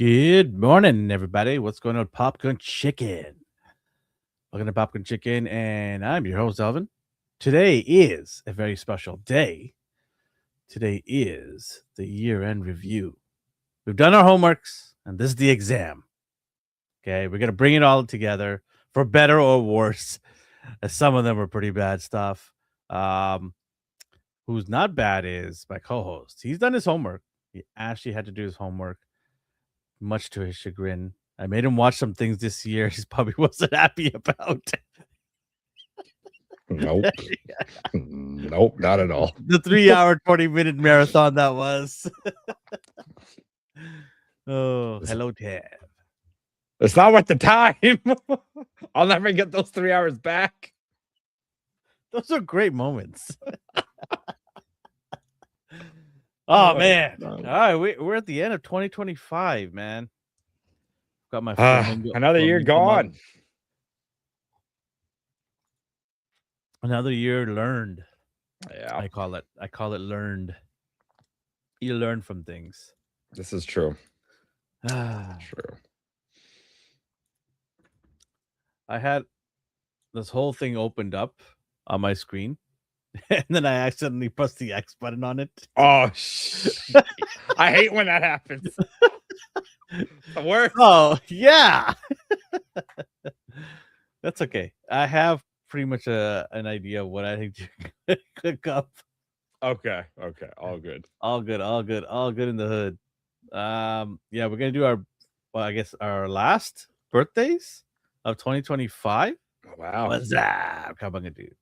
Good morning, everybody. What's going on, Popcorn Chicken? Welcome to Popcorn Chicken, and I'm your host, Elvin. Today is a very special day. Today is the year-end review. We've done our homeworks, and this is the exam. Okay, we're gonna bring it all together for better or worse. As some of them are pretty bad stuff. Um, who's not bad is my co-host. He's done his homework. He actually had to do his homework, much to his chagrin. I made him watch some things this year he's probably wasn't happy about. Nope. Nope, not at all. The 3-hour, 20-minute marathon that was. Oh, hello, Ted. It's not worth the time. I'll never get those 3 hours back. Those are great moments. Oh, man. All right, we're at the end of 2025, man. Got my another year gone. Another year learned. Yeah, I call it learned. You learn from things. This is true. True. I had this whole thing opened up on my screen, and then I accidentally pressed the X button on it. Oh, I hate when that happens. The worst. Oh, yeah. That's okay. I have pretty much an idea of what I think to click up. Okay. All good. All good in the hood. Yeah, we're gonna do our last birthdays of 2025. Wow. What's up? Come on, dude.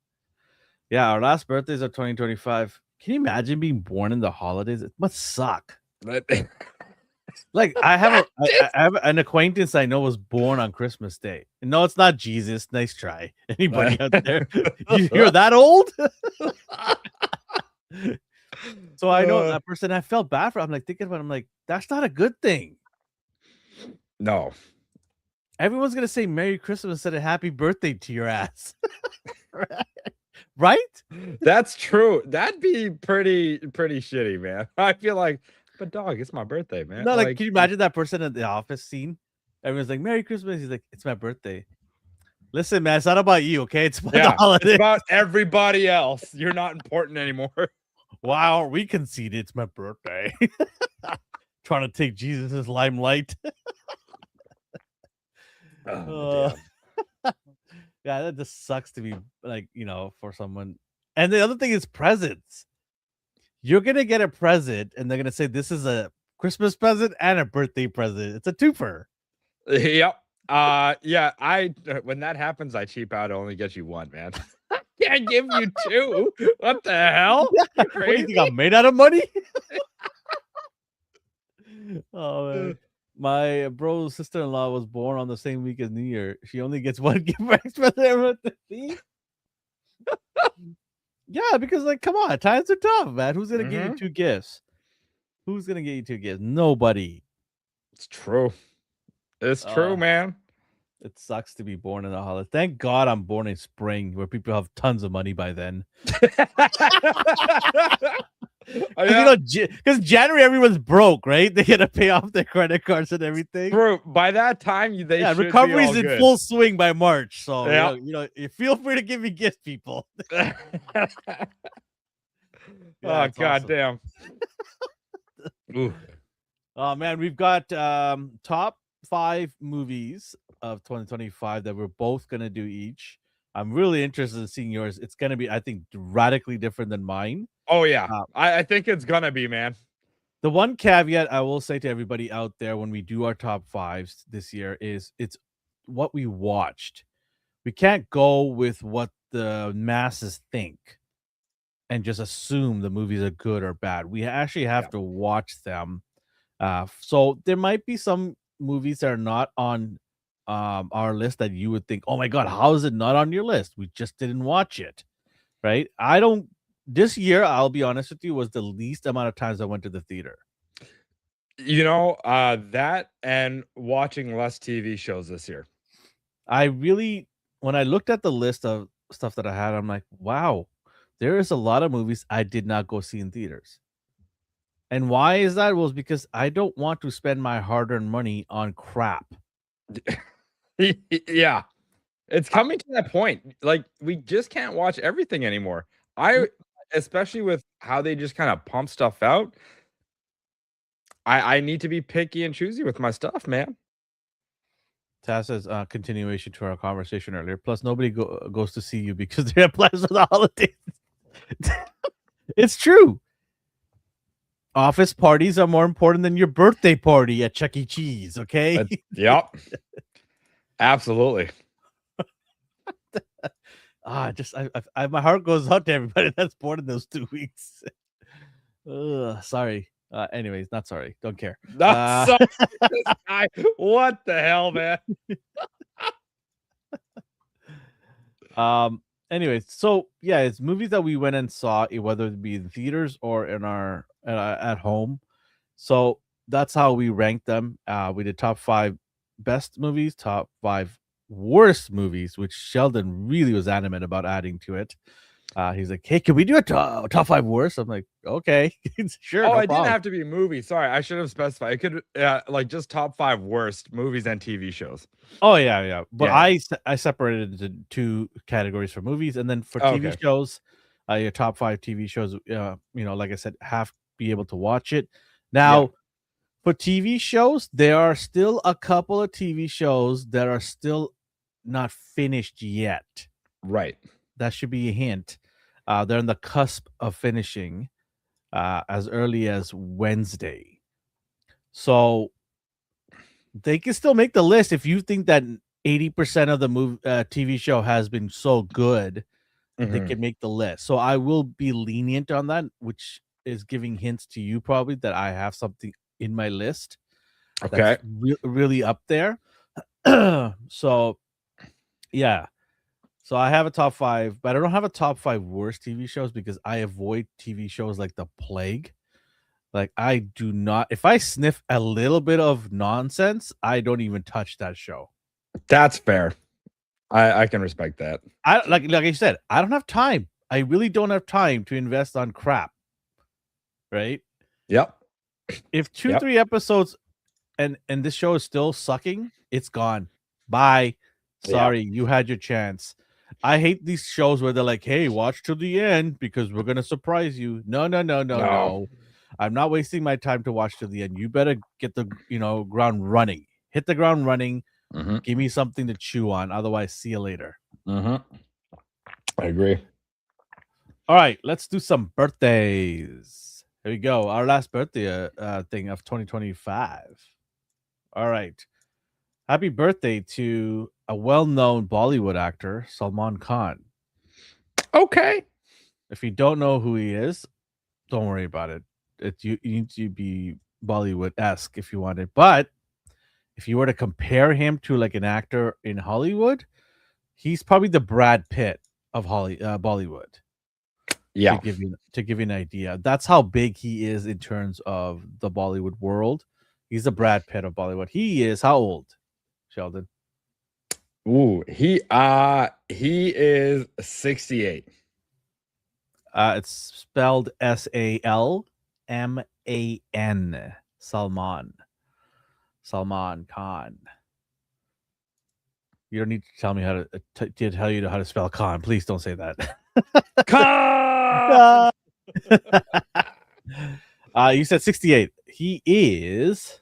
Yeah, our last birthdays of 2025. Can you imagine being born in the holidays? It must suck. Like I have an acquaintance I know was born on Christmas Day. No, it's not Jesus. Nice try. Anybody out there? You're that old? So I know that person. I felt bad for. I'm like thinking about it, I'm like, that's not a good thing. No. Everyone's gonna say Merry Christmas instead of Happy Birthday to your ass. Right? That's true. That'd be pretty shitty, man. I feel like, but dog, it's my birthday, man. No, like, can you imagine that person at the office scene? Everyone's like, Merry Christmas. He's like, it's my birthday. Listen, man, it's not about you, okay? It's about the holiday. It's about everybody else. You're not important anymore. Why aren't we conceited? It's my birthday. Trying to take Jesus' limelight. Oh, yeah, that just sucks to be like, for someone. And the other thing is presents. You're gonna get a present, and they're gonna say this is a Christmas present and a birthday present. It's a twofer. Yep. Yeah. When that happens, I cheap out. I only get you one, man. Can't give you two. What the hell? Yeah. What do you think I'm made out of money? Oh man. My bro's sister-in-law was born on the same week as New Year. She only gets one gift for Xmas every Yeah, because like, come on, times are tough, man. Who's gonna give you two gifts? Who's gonna get you two gifts? Nobody. It's true. It's true, man. It sucks to be born in a holiday. Thank God I'm born in spring, where people have tons of money by then. Because January everyone's broke, right? They gotta pay off their credit cards and everything. Bro, by that time recovery's in full swing by March. So you feel free to give me gifts, people. Oh god damn. Oh man, we've got top 5 movies of 2025 that we're both gonna do each. I'm really interested in seeing yours. It's gonna be, I think, radically different than mine. Oh yeah, I think it's gonna be, man. The one caveat I will say to everybody out there when we do our top 5s this year is it's what we watched. We can't go with what the masses think and just assume the movies are good or bad. We actually have to watch them. So there might be some movies that are not on our list that you would think, oh my god, how is it not on your list? We just didn't watch it, right? This year, I'll be honest with you, was the least amount of times I went to the theater. That and watching less TV shows this year. When I looked at the list of stuff that I had, I'm like, wow, there is a lot of movies I did not go see in theaters. And why is that? Well, it's because I don't want to spend my hard-earned money on crap. Yeah. It's coming to that point. Like, we just can't watch everything anymore. Especially with how they just kind of pump stuff out, I need to be picky and choosy with my stuff, man. Taz says, continuation to our conversation earlier. Plus, nobody goes to see you because they have plans for the holidays. It's true. Office parties are more important than your birthday party at Chuck E. Cheese, okay? Yep. Absolutely. My heart goes out to everybody that's born in those 2 weeks. Sorry. Anyways, not sorry. Don't care. That's this guy. What the hell, man? Anyways, so yeah, it's movies that we went and saw, whether it be in theaters or in our at home. So that's how we ranked them. We did top 5 best movies, top 5 worst movies, which Sheldon really was adamant about adding to it. He's like, "Hey, can we do a top 5 worst?" I'm like, "Okay, sure, Oh, no it didn't problem." have to be movie. Sorry, I should have specified. It could, like, just top 5 worst movies and TV shows. Oh yeah. But Yeah. I separated it into 2 categories for movies, and then for TV Okay. shows, your top 5 TV shows. Like I said, have to be able to watch it. Now, Yeah. for TV shows, there are still a couple of TV shows that are still not finished yet. Right. That should be a hint. They're on the cusp of finishing as early as Wednesday. So they can still make the list if you think that 80% of the TV show has been so good, they Mhm. can make the list. So I will be lenient on that, which is giving hints to you probably that I have something in my list that's Okay. really up there. So yeah. So I have a top 5, but I don't have a top 5 worst TV shows because I avoid TV shows like the plague. Like, I do not if I sniff a little bit of nonsense, I don't even touch that show. That's fair. I can respect that. I like I said, I don't have time. I really don't have time to invest on crap, right? Yep. If 2, Yep. 3 episodes and this show is still sucking, it's gone. Bye. Yep. Sorry, you had your chance. I hate these shows where they're like, "Hey, watch to the end because we're gonna surprise you." No. No. I'm not wasting my time to watch to the end. You better get the ground running. Hit the ground running. Mhm. Give me something to chew on. Otherwise, see you later. Mhm. I agree. All right, let's do some birthdays. Here we go. Our last birthday thing of 2025. All right. Happy birthday to a well-known Bollywood actor, Salman Khan. Okay. If you don't know who he is, don't worry about it. You need to be Bollywood-esque if you want it. But if you were to compare him to like an actor in Hollywood, he's probably the Brad Pitt of Bollywood. Yeah. To give you an idea, that's how big he is in terms of the Bollywood world. He's the Brad Pitt of Bollywood. He is how old, Sheldon? Ooh, he is 68. It's spelled Salman. Salman. Salman Khan. You don't need to tell me how to tell you how to spell Khan. Please don't say that. Khan! You said 68. He is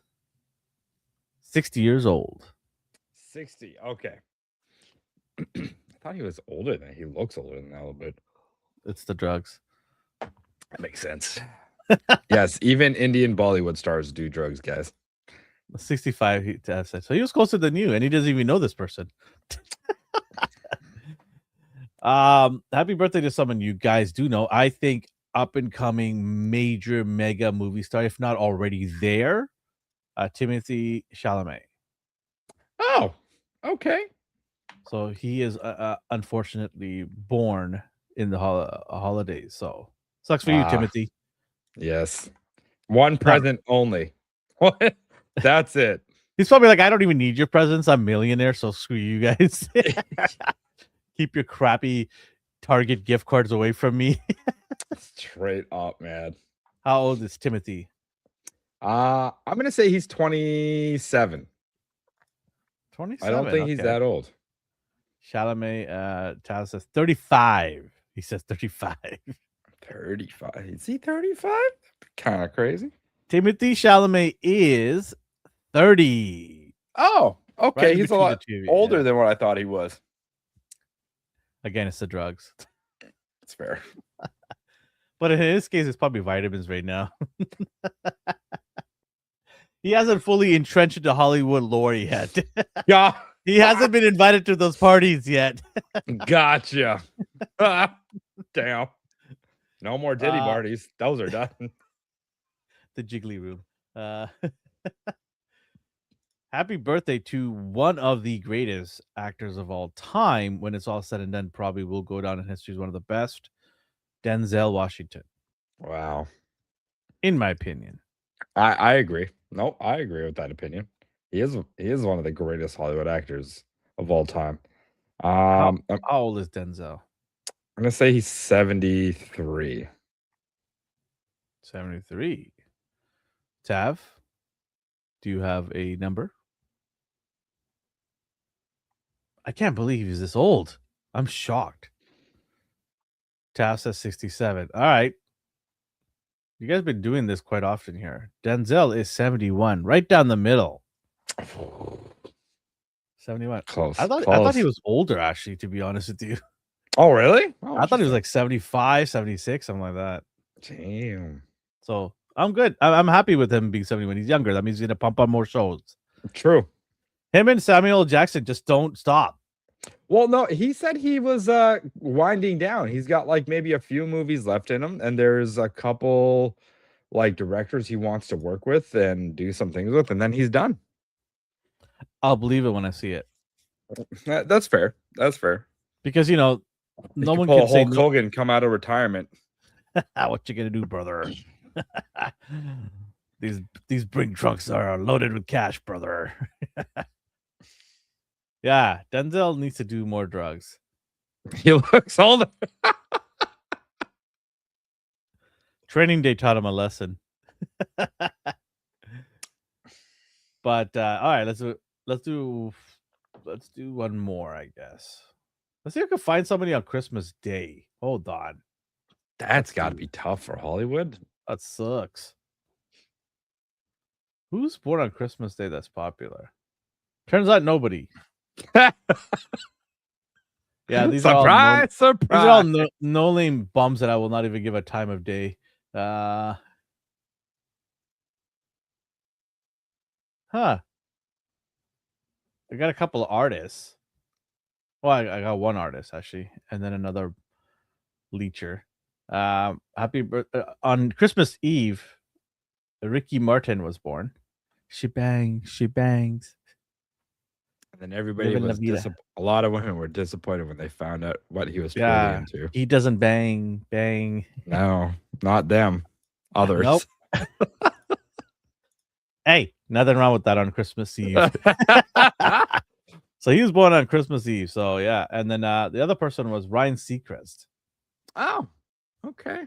60 years old. 60. Okay. I thought he was older than he looks older than that a little bit. It's the drugs. That makes sense. Yes, even Indian Bollywood stars do drugs, guys. 65 he said. So he was closer than you, and he doesn't even know this person. Happy birthday to someone you guys do know. I think up and coming major mega movie star, if not already there, Timothy Chalamet. Oh, okay. So he is unfortunately born in the holidays. So sucks for you, Ah, Timothy. yes. One Not- present only. What? That's it. He's probably like, I don't even need your presents. I'm a millionaire, so screw you guys. Keep your crappy Target gift cards away from me. Straight up, man. How old is Timothy? I'm gonna say he's 27. 27. I don't think he's that old. Chalamet, Taz says 35. He says 35. 35. Is he 35? Kind of crazy. Timothy Chalamet is 30. Oh, okay. Right He's a lot older than what I thought he was. Again, it's the drugs. It's fair. But in his case, it's probably vitamins right now. He hasn't fully entrenched into Hollywood lore yet. Yeah. He hasn't been invited to those parties yet. Gotcha. Damn. No more Diddy parties. Those are done. The Jiggly Room. Happy birthday to one of the greatest actors of all time. When it's all said and done, probably will go down in history as one of the best. Denzel Washington. Wow. In my opinion. I agree. No, I agree with that opinion. He is one of the greatest Hollywood actors of all time. How old is Denzel? I'm gonna say he's 73. 73. Tav, do you have a number? I can't believe he's this old. I'm shocked. Tav says 67. All right. You guys have been doing this quite often here. Denzel is 71, right down the middle. 71. Close. I thought he was older, actually, to be honest with you. Oh, really? Oh, I thought he was like 75, 76, something like that. Damn. So I'm good. I'm happy with him being 71. He's younger. That means he's going to pump on more shows. True. Him and Samuel L. Jackson just don't stop. Well, no, he said he was winding down. He's got like maybe a few movies left in him, and there's a couple like directors he wants to work with and do some things with, and then he's done. I'll believe it when I see it. That's fair. That's fair. Because no one can can say Hulk Hogan come out of retirement. What you gonna do, brother? These bring trucks are loaded with cash, brother. Yeah, Denzel needs to do more drugs. He looks older. Training Day taught him a lesson. But all right, let's do one more, I guess. Let's see if I can find somebody on Christmas Day. Hold on. That's got to be tough for Hollywood. That sucks. Who's born on Christmas Day that's popular? Turns out nobody. Yeah, these surprise. These are all no name bums that I will not even give a time of day. Huh. I got a couple of artists. Well, I got one artist actually, and then another leecher. Happy birthday on Christmas Eve. Ricky Martin was born. She bangs. And then everybody was a lot of women were disappointed when they found out what he was truly into. He doesn't bang. No, not them. Others. Nope. Hey, nothing wrong with that on Christmas Eve. So he was born on Christmas Eve. So yeah, and then the other person was Ryan Seacrest. Oh, okay.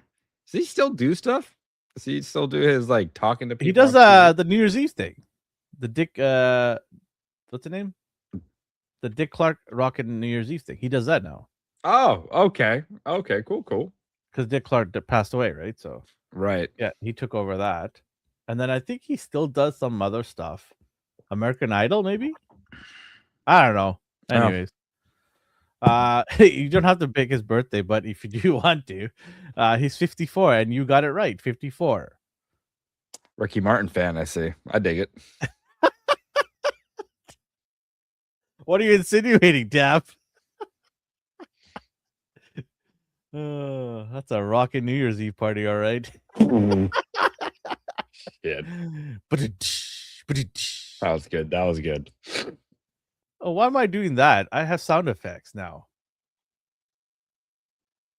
Does he still do stuff? Does he still do his like talking to people? He does the New Year's Eve thing. The Dick what's the name? The Dick Clark rockin' New Year's Eve thing. He does that now. Oh, okay. Okay, cool. Because Dick Clark passed away, right? So right. Yeah, he took over that. And then I think he still does some other stuff. American Idol, maybe? I don't know. Anyways. You don't have to pick his birthday, but if you do want to, he's 54, and you got it right, 54. Ricky Martin fan, I see. I dig it. What are you insinuating, Dap? That's a rockin' New Year's Eve party, all right. Shit. That was good. Oh, why am I doing that? I have sound effects now.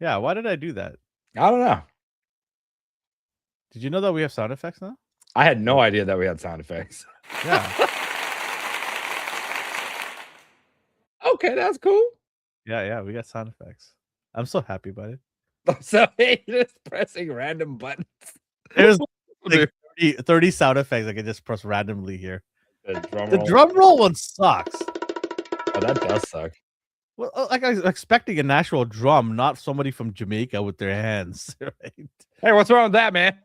Yeah, why did I do that? I don't know. Did you know that we have sound effects now? I had no idea that we had sound effects. Yeah. Okay, that's cool. Yeah, we got sound effects. I'm so happy about it. So just pressing random buttons. There's like 30 30 sound effects I can just press randomly here. The drum The roll. drum roll one sucks. Oh, that does suck. Well, like I was expecting an actual drum, not somebody from Jamaica with their hands. Right? Hey, what's wrong with that, man?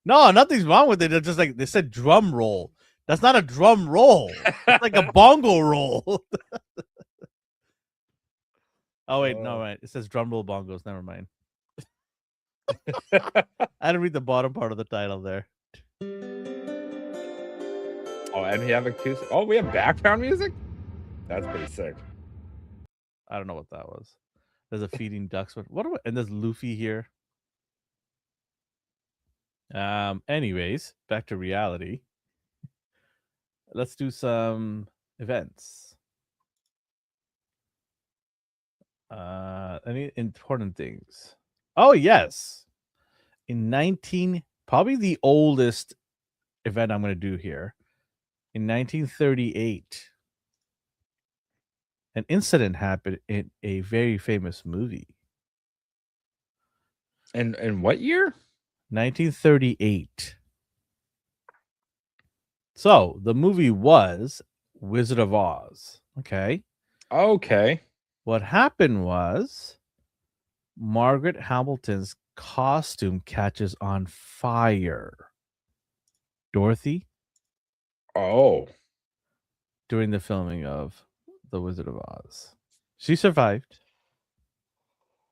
No, nothing's wrong with it. They're just like they said drum roll. That's not a drum roll. It's like a bongo roll. Oh wait, no, right. It says drum roll bongos. Never mind. I had to read the bottom part of the title there. Oh, and we have acoustic. Oh, we have background music? That's pretty sick. I don't know what that was. There's a feeding ducks. And there's Luffy here. Anyways, back to reality. Let's do some events. Any important things? Oh, yes. Probably the oldest event I'm going to do here. In 1938, an incident happened in a very famous movie. And what year? 1938. So the movie was Wizard of Oz. Okay. Okay. What happened was Margaret Hamilton's costume catches on fire. Dorothy? Oh. During the filming of The Wizard of Oz. She survived.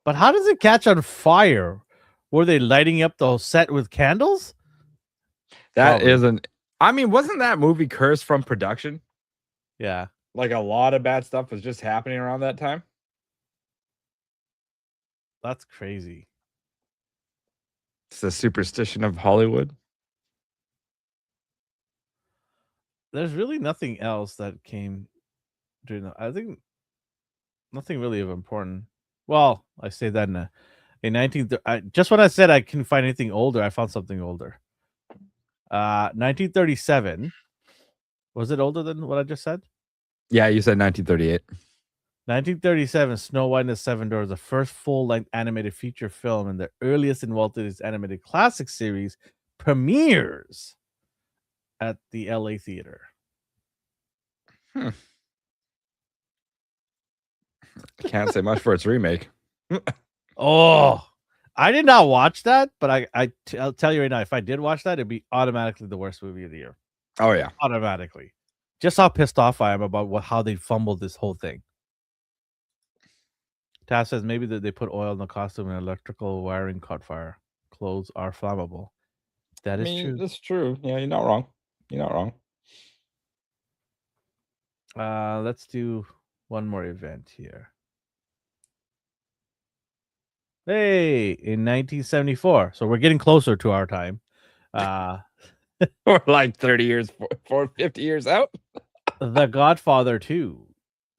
But how does it catch on fire? Were they lighting up the whole set with candles? That isn't. I mean, wasn't that movie cursed from production? Yeah. Like a lot of bad stuff was just happening around that time. That's crazy. It's the superstition of Hollywood. There's really nothing else that came during the. I think nothing really of important. Well, I say that in 19. Just when I said I couldn't find anything older, I found something older. 1937. Was it older than what I just said? Yeah, you said 1938. 1937, Snow White and the Seven Dwarfs, the first full-length animated feature film and the earliest in Walt Disney's animated classic series, premieres at the LA Theater. Can't say much for its remake. Oh, I did not watch that, but I'll tell you right now, if I did watch that, it'd be automatically the worst movie of the year. Oh yeah, automatically. Just how pissed off I am about how they fumbled this whole thing. Tass says maybe that they put oil in the costume and electrical wiring caught fire. Clothes are flammable. That is true. That's true. Yeah, you're not wrong. You're not wrong. Let's do one more event here. Hey, in 1974. So we're getting closer to our time. Or like 30 years, 50 years out. The Godfather 2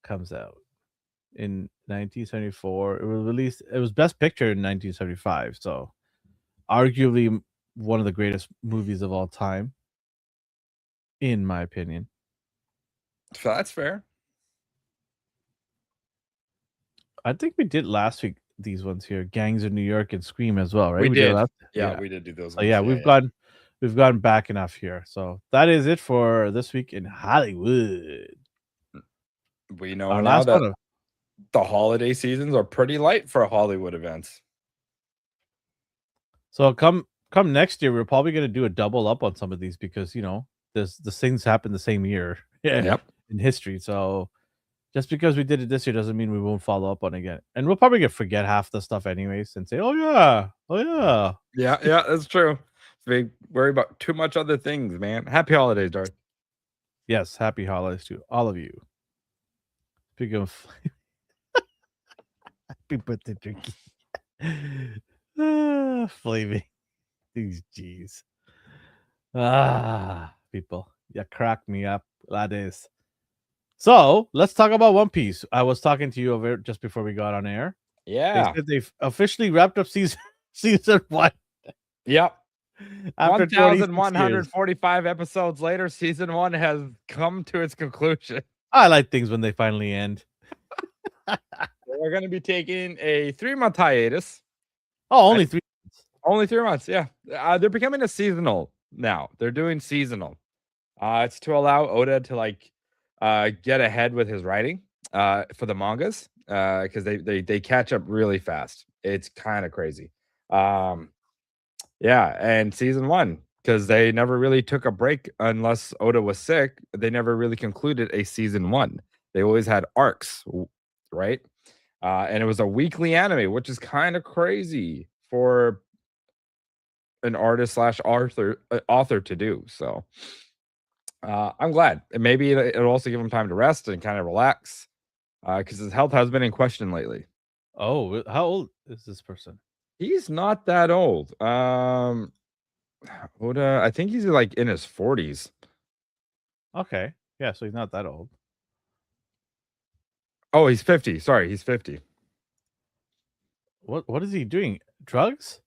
comes out in 1974. It was released. It was Best Picture in 1975. So arguably one of the greatest movies of all time, in my opinion. So that's fair. I think we did last week these ones here, Gangs of New York and Scream as well, right? We did. Yeah, we did do those. So yeah, we've gone back enough here. So that is it for this week in Hollywood. We know now that the holiday seasons are pretty light for Hollywood events. So come next year, we're probably going to do a double up on some of these because the things happen the same year. Yep. In history. So just because we did it this year doesn't mean we won't follow up on it again. And we'll probably forget half the stuff anyways and say, oh yeah. Yeah, that's true. We worry about too much other things, man. Happy holidays, Darth. Yes, happy holidays to all of you. Speaking of happy birthday, Drinky. Flaming. These G's. People. You crack me up. That is. So let's talk about One Piece. I was talking to you over just before we got on air. Yeah. They said they've officially wrapped up season 1. Yep. After 1,145 episodes later, season 1 has come to its conclusion. I like things when they finally end. We're going to be taking a 3-month hiatus. Oh, only 3 months. Only 3 months, yeah. They're becoming a seasonal now. They're doing seasonal. It's to allow Oda to like get ahead with his writing for the mangas because they catch up really fast. It's kind of crazy. Yeah, and season 1 because they never really took a break unless Oda was sick. They never really concluded a season 1. They always had arcs, right? And it was a weekly anime, which is kind of crazy for an artist slash author to do. So I'm glad. And maybe it'll also give him time to rest and kind of relax because his health has been in question lately. Oh, how old is this person? He's not that old. Oda, I think he's like in his 40s. Okay. Yeah, so he's not that old. Oh, he's 50. Sorry, he's 50. What is he doing? Drugs?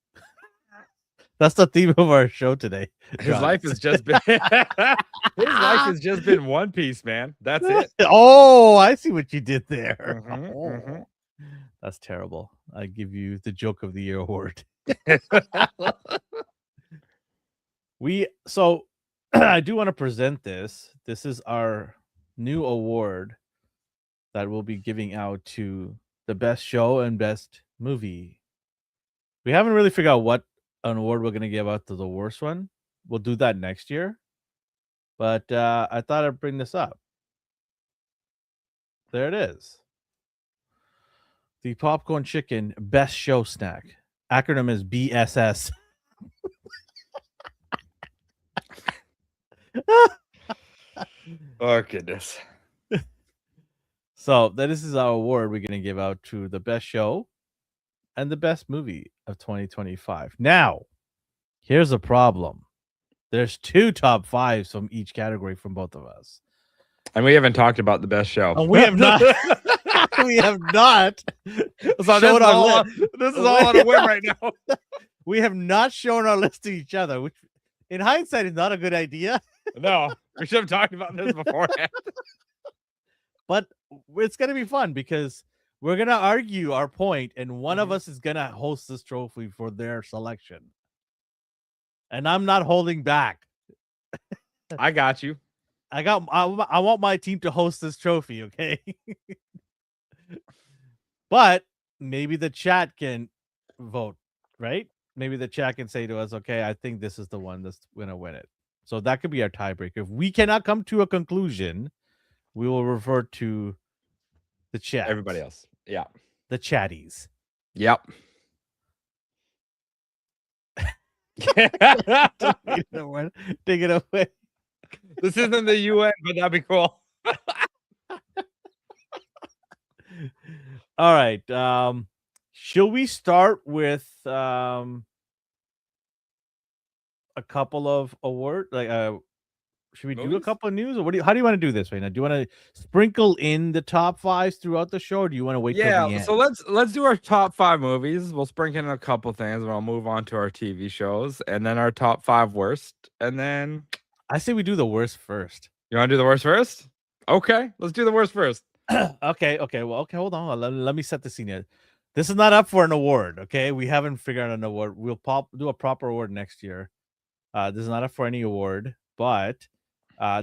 That's the theme of our show today. His life has just been One Piece, man. That's it. Oh, I see what you did there. Mhm. That's terrible. I give you the joke of the year award. So I do want to present this. This is our new award that we'll be giving out to the best show and best movie. We haven't really figured out what an award we're going to give out to the worst one. We'll do that next year. But I thought I'd bring this up. There it is. The popcorn chicken best show snack. Acronym is BSS. Oh, goodness. So this is our award we're going to give out to the best show and the best movie of 2025. Now, here's a problem. There's 2 top 5s from each category from both of us. And we haven't talked about the best show. We have not. We have not. So this is all on a whim right now. We have not shown our list to each other, which in hindsight is not a good idea. No, we should have talked about this beforehand. But it's going to be fun because we're going to argue our point, and one of us is going to host this trophy for their selection. And I'm not holding back. I got you. I want my team to host this trophy, okay? But maybe the chat can vote, right? Maybe the chat can say to us, okay, I think this is the one that's going to win it. So that could be our tiebreaker. If we cannot come to a conclusion, we will refer to the chat. Everybody else. Yeah. The chatties. Yep. Take it away. This isn't the UN, but that'd be cool. All right. Shall we start with a couple of awards? Should we do a couple of news, or how do you want to do this right now? Do you want to sprinkle in the top 5s throughout the show, or do you want to wait till the end? So let's do our top 5 movies. We'll sprinkle in a couple things, and I'll move on to our TV shows, and then our top 5 worst, and then I say we do the worst first. You want to do the worst first? Okay, let's do the worst first. Okay. Well, hold on. Let me set the scene here. This is not up for an award. Okay, we haven't figured out an award. We'll do a proper award next year. This is not up for any award, but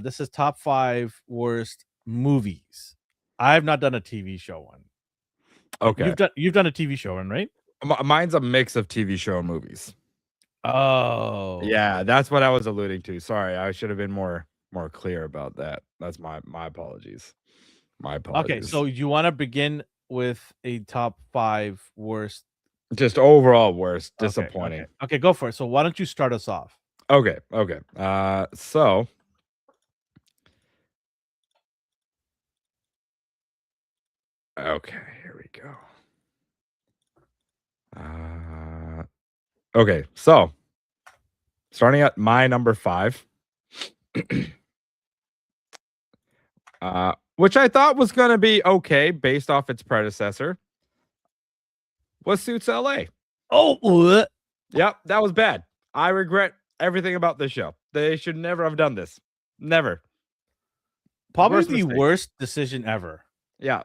this is top 5 worst movies. I have not done a TV show one. Okay, you've done a TV show one, right? Mine's a mix of TV show and movies. Oh, yeah, that's what I was alluding to. Sorry, I should have been more clear about that. That's my apologies. My apologies. Okay, so you want to begin with a top 5 worst, just overall worst, disappointing. Okay, go for it. So why don't you start us off? Okay. So okay, here we go. Okay, so starting at my number 5, which I thought was going to be okay based off its predecessor, was Suits LA. Oh, yep, that was bad. I regret everything about this show. They should never have done this. Never. Probably the worst decision ever. Yeah.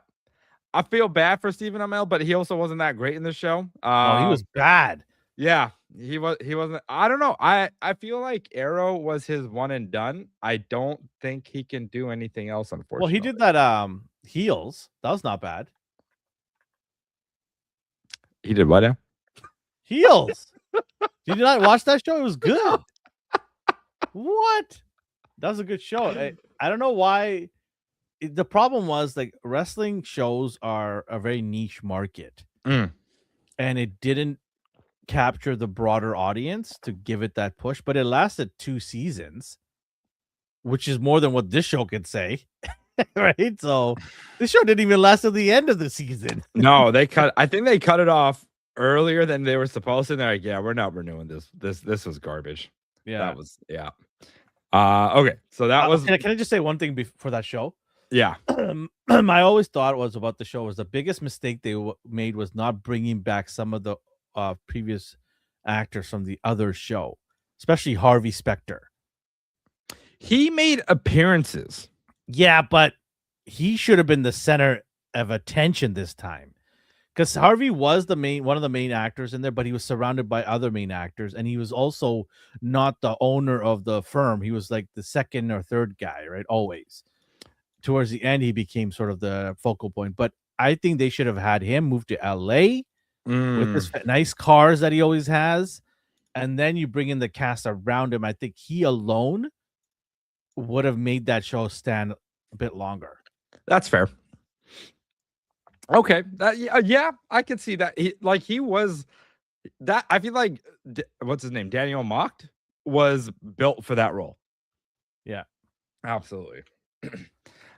I feel bad for Stephen Amell, but he also wasn't that great in the show. He was bad. Yeah. He wasn't. I don't know. I feel like Arrow was his one and done. I don't think he can do anything else, Well, he unfortunately. did that Heels. That was not bad. He did what now? Heels. Did you not watch that show? It was good. What? That was a good show. I don't know why. The problem was like wrestling shows are a very niche market, Mm. and it didn't capture the broader audience to give it that push. But it lasted 2 seasons, which is more than what this show could say, right? So this show didn't even last till the end of the season. No, I think they cut it off earlier than they were supposed to. And they're like, yeah, we're not renewing this. This was garbage. Yeah. That was okay. So that was Can I just say one thing before that show? yeah. I always thought was about the show was the biggest mistake they made was not bringing back some of the previous actors from the other show, especially Harvey Specter. He made appearances. Yeah, but he should have been the center of attention this time, because Harvey was one of the main actors in there, but he was surrounded by other main actors, and he was also not the owner of the firm. He was like the second or third guy, right? Always. Towards the end, he became sort of the focal point. But I think they should have had him move to LA with his nice cars that he always has, and then you bring in the cast around him. I think he alone would have made that show stand a bit longer. That's fair. Okay, yeah, I could see that. He was that. I feel like what's his name, Daniel Mocht, was built for that role. Yeah, absolutely.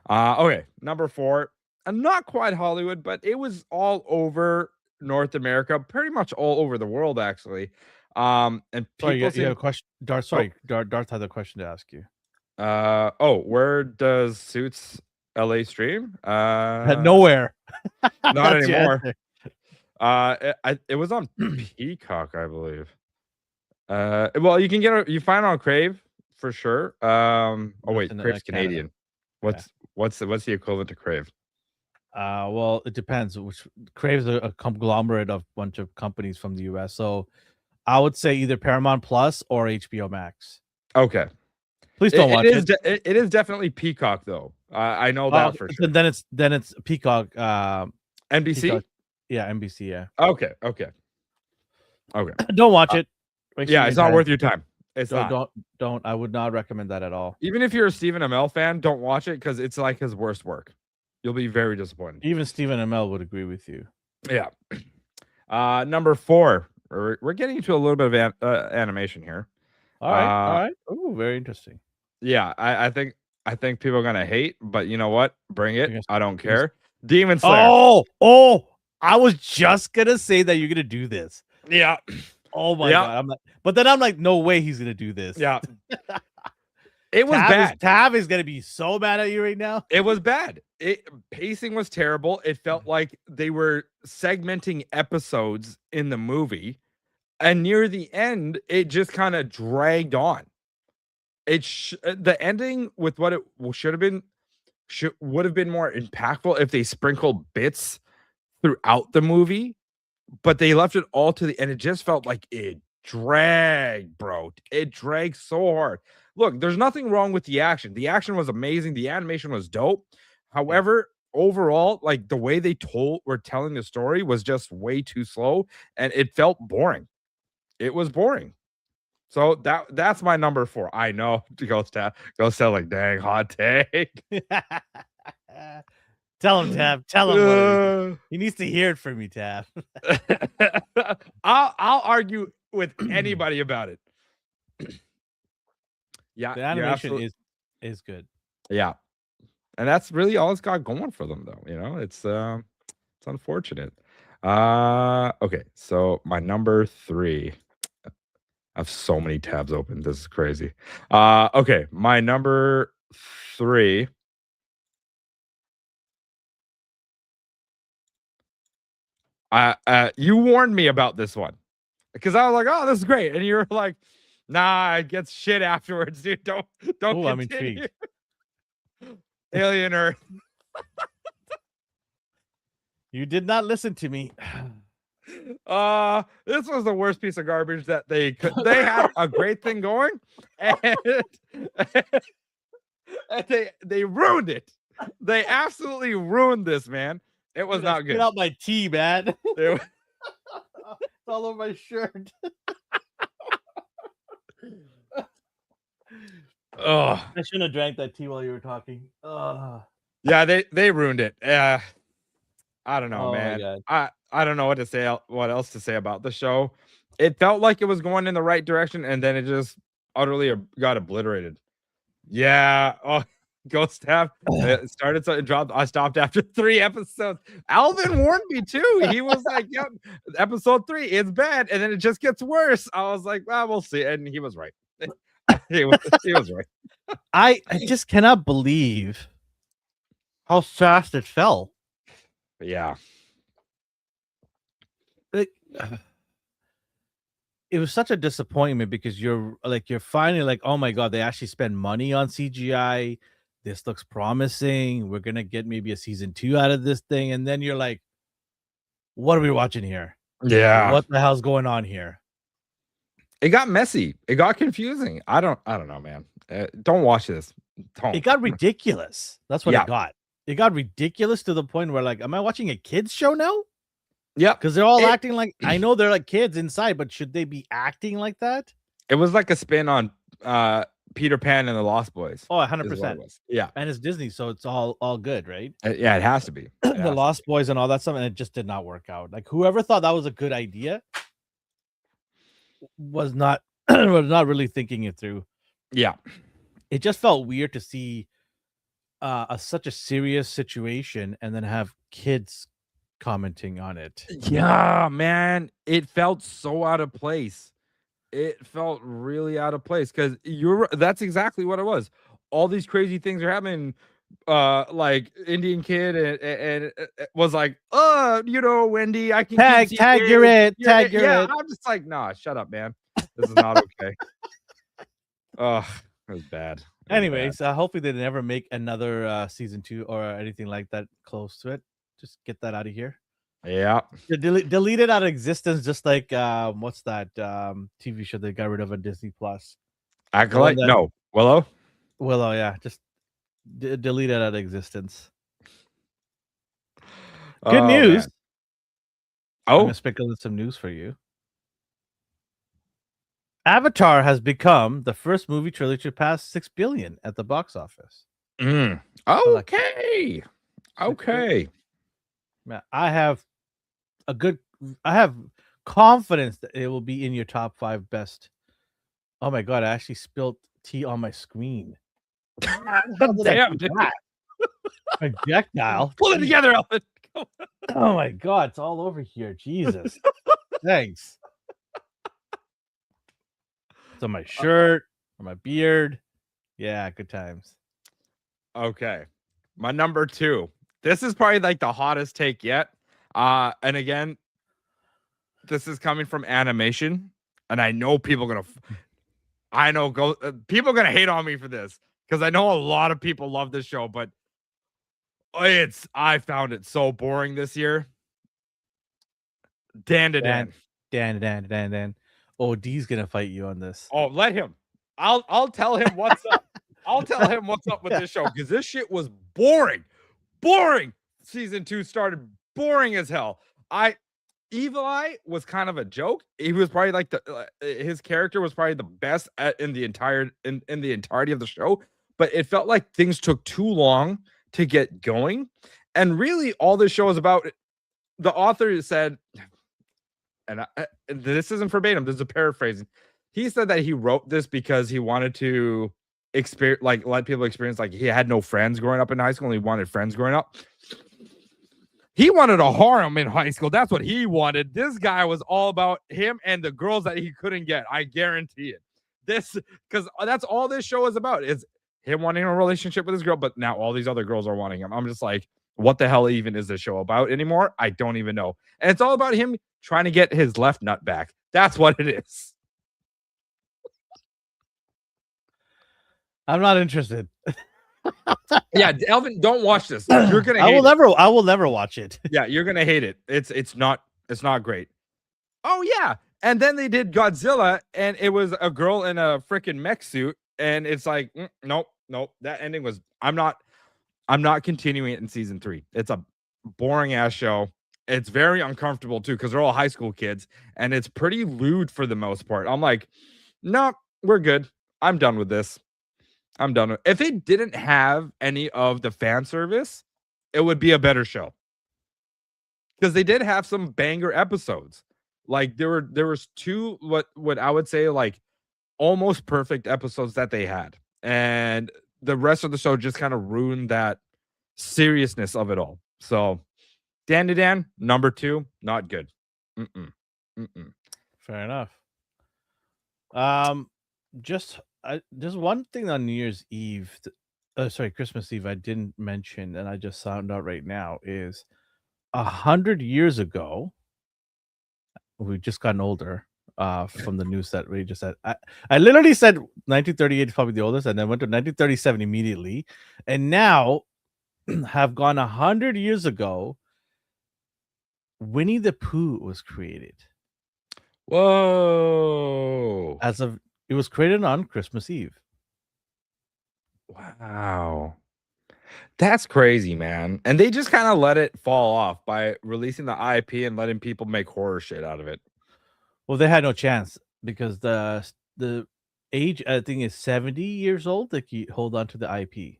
Okay, number 4, and not quite Hollywood, but it was all over North America, pretty much all over the world, actually. And sorry, people you have a question, Darth. Sorry, Darth had a question to ask you. Where does Suits LA stream? Nowhere. Not anymore. It was on Peacock, I believe. Well, you can you find it on Crave for sure. Oh wait, Crave's Canadian. What's the equivalent to Crave? Well, it depends. Which Crave's a conglomerate of a bunch of companies from the US. So I would say either Paramount Plus or HBO Max. Okay. Please don't watch it. It is definitely Peacock though. I know that for sure. Then it's Peacock. NBC? Peacock. Yeah, NBC, yeah. Okay. Don't watch it. Yeah, it's not worth your time. It's don't. I would not recommend that at all. Even if you're a Stephen Amell fan, don't watch it because it's like his worst work. You'll be very disappointed. Even Stephen Amell would agree with you. Yeah. Number 4. We're getting into a little bit of animation here. All right. Oh, very interesting. Yeah, I think people are gonna hate, but you know what? Bring it. I don't care. Demon Slayer. Oh! I was just gonna say that you're gonna do this. Yeah. Oh my god! But then I'm like, no way he's gonna do this. Yeah. It was bad. Tav is gonna be so mad at you right now. It was bad. Pacing was terrible. It felt like they were segmenting episodes in the movie, and near the end, it just kind of dragged on. The ending with what it should have been would have been more impactful if they sprinkled bits throughout the movie, but they left it all to the end. It just felt like it dragged, bro. It dragged so hard. Look, there's nothing wrong with the action. The action was amazing. The animation was dope. However, overall, like the way they were telling the story was just way too slow, and it felt boring. It was boring. So that's my number 4. I know. Go sound like dang hot take. Tell him, Tab. Tell him he needs to hear it from you, Tab. I'll argue with anybody about it. Yeah, the animation is good. Yeah, and that's really all it's got going for them, though. You know, it's unfortunate. Okay, so my number 3. I have so many tabs open. This is crazy. Okay, my number 3. You warned me about this one because I was like, "Oh, this is great," and you were like, "Nah, it gets shit afterwards, dude. Don't." Oh, I'm intrigued. Alien Earth. You did not listen to me. This was the worst piece of garbage that they could. They had a great thing going, and, and they ruined it. They absolutely ruined this, man. It was Dude, I not spit good. out my tea, man. It It's all over my shirt. Oh, I shouldn't have drank that tea while you were talking. yeah, they ruined it. I don't know, Oh my man. god. I don't know what to say. What else to say about the show? It felt like it was going in the right direction, and then it just utterly got obliterated. Yeah. Oh, Ghost Staff. It started, so it dropped. I stopped after 3 episodes. Alvin warned me too. He was like, "Yep, episode 3, it's bad," and then it just gets worse. I was like, "Well, we'll see," and he was right. He was right. I just cannot believe how fast it fell. Yeah. Like, it was such a disappointment because you're finally like, oh my god, they actually spend money on CGI. This looks promising. We're gonna get maybe a season 2 out of this thing, and then you're like, what are we watching here? Yeah. What the hell's going on here? It got messy. It got confusing. I don't know, man. Don't watch this. Don't. It got ridiculous. That's what Yeah. it got. It got ridiculous to the point where, like, am I watching a kids show now? Yeah, Because they're all acting like, I know they're like kids inside, but should they be acting like that? it was like a spin on Peter Pan and the Lost Boys. Oh, is what 100%. it was. Yeah. And it's Disney, so it's all good, right? Yeah, it has to be. The Lost Boys and all that stuff, and it just did not work out. Like, whoever thought that was a good idea was not was not really thinking it through. Yeah. It just felt weird to see such a serious situation and then have kids commenting on it. Yeah, man. It felt so out of place. It felt really out of place because that's exactly what it was. All these crazy things are happening. Like Indian kid and was like, Wendy, I can Tag, you're it. Tag, you're yeah, it. I'm just like, nah, shut up, man. This is not okay. Oh, it was bad. Anyways, hopefully they never make another season 2 or anything like that close to it. Just get that out of here. Yeah. Delete it out of existence, just like what's that TV show they got rid of on Disney Plus? Acolyte? No. Willow? Willow, yeah. Just delete it out of existence. Good news. Man. I'm gonna sprinkle in some news for you. Avatar has become the first movie trilogy to pass 6 billion at the box office. Okay. Okay. Man, I have confidence that it will be in your top 5 best. Oh my god, I actually spilled tea on my screen. Damn, dude. Projectile. Pull it together, Elvin. Oh my god, it's all over here. Jesus. Thanks. It's on my shirt, on my beard. Yeah, good times. Okay. My number 2. This is probably like the hottest take yet. And again, this is coming from animation, and I know people are people are gonna hate on me for this because I know a lot of people love this show, but I found it so boring this year. Dan. Oh, D's gonna fight you on this. Oh, let him. I'll tell him what's up. I'll tell him what's up with this show because this shit was boring. Boring. Season 2 started boring as hell. Evil Eye was kind of a joke. He was probably like his character was probably the best in the entirety of the show, but it felt like things took too long to get going. And really all this show is about, the author said, and this isn't verbatim, this is a paraphrasing. He said that he wrote this because he wanted to let people experience, like, he had no friends growing up in high school and he wanted friends growing up. He wanted a harem in high school. That's what he wanted. This guy was all about him and the girls that he couldn't get. I guarantee it. Because that's all this show is about, is him wanting a relationship with his girl, but now all these other girls are wanting him. I'm just like, what the hell even is this show about anymore? I don't even know. And it's all about him trying to get his left nut back. That's what it is. I'm not interested. Yeah, Elvin, don't watch this. You're gonna. I will never watch it. Yeah, you're gonna hate it. It's not great. Oh yeah. And then they did Godzilla, and it was a girl in a freaking mech suit, and it's like, nope, nope. That ending was. I'm not continuing it in season 3. It's a boring ass show. It's very uncomfortable too because they're all high school kids, and it's pretty lewd for the most part. I'm like, no, we're good. I'm done with this. I'm done with. If it didn't have any of the fan service, it would be a better show because they did have some banger episodes. Like there was 2 what I would say like almost perfect episodes that they had, and the rest of the show just kind of ruined that seriousness of it all. So Dan to Dan, number 2, not good. Mm-mm. Mm-mm. Fair enough. Just just one thing on New Year's Eve, sorry, Christmas Eve, I didn't mention, and I just found out right now is 100 years ago. We've just gotten older. From the news that we just said, I literally said 1938 is probably the oldest, and then went to 1937 immediately, and now have gone 100 years ago. Winnie the Pooh was created. Whoa. It was created on Christmas Eve. Wow. That's crazy, man. And they just kind of let it fall off by releasing the IP and letting people make horror shit out of it. Well, they had no chance because the age, I think, is 70 years old. They can hold on to the IP.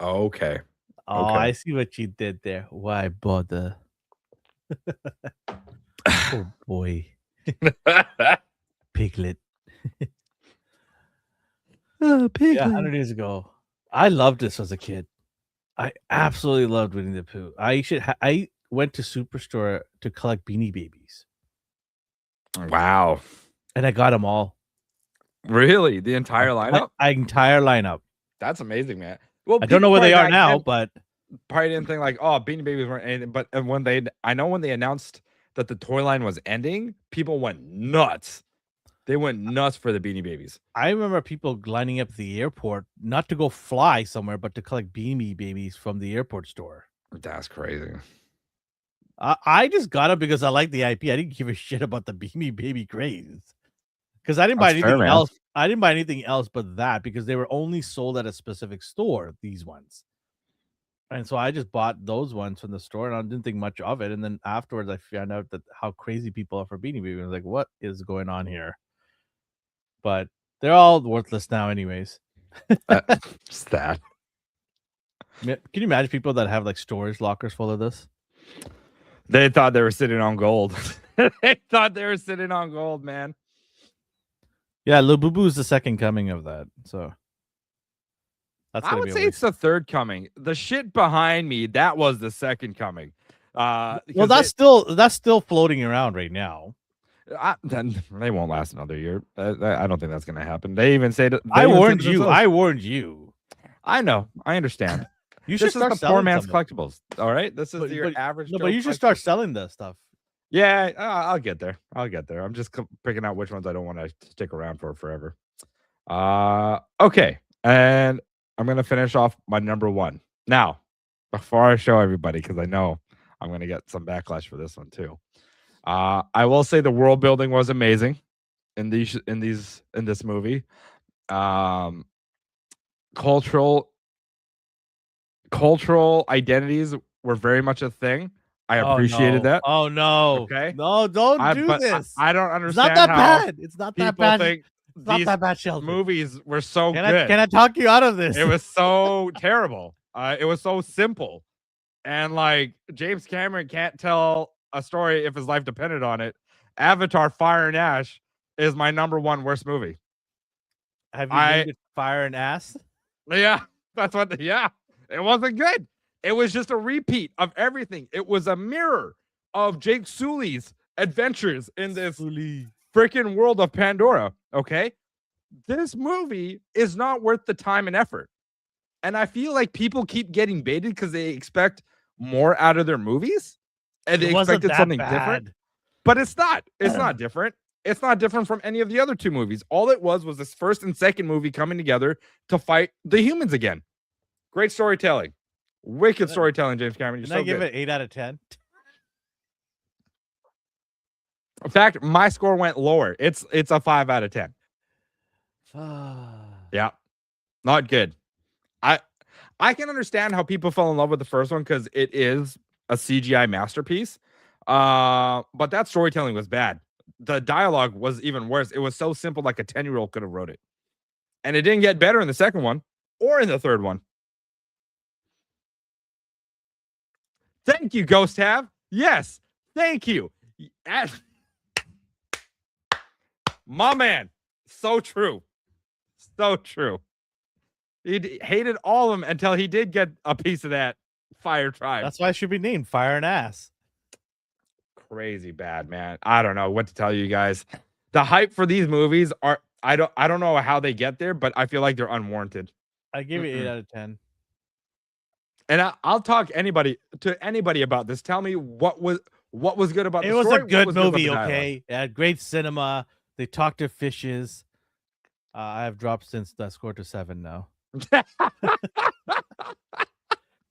Okay. Oh, Okay. I see what you did there. Why bother? Oh boy, Piglet. Oh, Piglet. Yeah, 100 years ago. I loved this as a kid. I absolutely loved Winnie the Pooh. I went to Superstore to collect Beanie Babies, Wow. and I got them all. Really? The entire lineup? Entire lineup. That's amazing, man. Well, I don't know where they are now, then but probably didn't think like, oh, Beanie Babies weren't anything. But when I know when they announced that the toy line was ending, people went nuts. They went nuts for the Beanie Babies. I remember people lining up at the airport, not to go fly somewhere, but to collect Beanie Babies from the airport store. That's crazy. I just got them because I like the IP. I didn't give a shit about the Beanie Baby craze because I didn't buy anything else. I didn't buy anything else but that because they were only sold at a specific store, these ones. And so I just bought those ones from the store, and I didn't think much of it. And then afterwards, I found out that how crazy people are for Beanie Baby. I was like, "What is going on here?" But they're all worthless now, anyways. Just that. Can you imagine people that have like storage lockers full of this? They thought they were sitting on gold. They thought they were sitting on gold, man. Yeah, Labubu is the second coming of that. So I would say it's the third coming. The shit behind me, that was the second coming. Well, that's still floating around right now. Then they won't last another year. I don't think that's going to happen. They even say that. I warned you. I warned you. I know. I understand. You should start selling poor man's collectibles. All right, this is your average. No, but you should start selling this stuff. Yeah, I'll get there. I'm just picking out which ones I don't want to stick around for forever. Okay, and I'm gonna finish off my number 1 now. Before I show everybody, because I know I'm gonna get some backlash for this one too. I will say the world building was amazing in this movie. Cultural identities were very much a thing. I appreciated that. Oh no! Okay, no, don't do this. I don't understand. It's not that bad. It's not that bad. Think it's not that bad. Sheldon. Movies were so good. Can I talk you out of this? It was so terrible. It was so simple, and like James Cameron can't tell a story if his life depended on it. Avatar: Fire and Ash is my number 1 worst movie. Have you named it Fire and Ass? Yeah, that's what. Yeah, it wasn't good. It was just a repeat of everything. It was a mirror of Jake Sully's adventures in this freaking world of Pandora. Okay, this movie is not worth the time and effort, and I feel like people keep getting baited because they expect more out of their movies. And they expected something different, but it's not. It's not different. It's not different from any of the other 2 movies. All it was this first and second movie coming together to fight the humans again. Great storytelling, wicked storytelling. James Cameron, Can I give it 8 out of 10? In fact, my score went lower. It's a 5 out of 10. Yeah, not good. I I can understand how people fell in love with the first one because it is a CGI masterpiece. But that storytelling was bad. The dialogue was even worse. It was so simple, like a 10-year-old could have wrote it. And it didn't get better in the second one or in the third one. Thank you, Ghost Have. Yes, thank you. My man. So true. So true. He hated all of them until he did get a piece of that Fire Tribe. That's why it should be named Fire and Ass. Crazy bad, man. I don't know what to tell you guys. The hype for these movies are I don't know how they get there, but I feel like they're unwarranted. I give it 8 out of 10. And I'll talk to anybody about this. Tell me what was good about It the was story. a good what was movie, good about the okay? It had great cinema. They talked to fishes. I have dropped since that score to 7 now,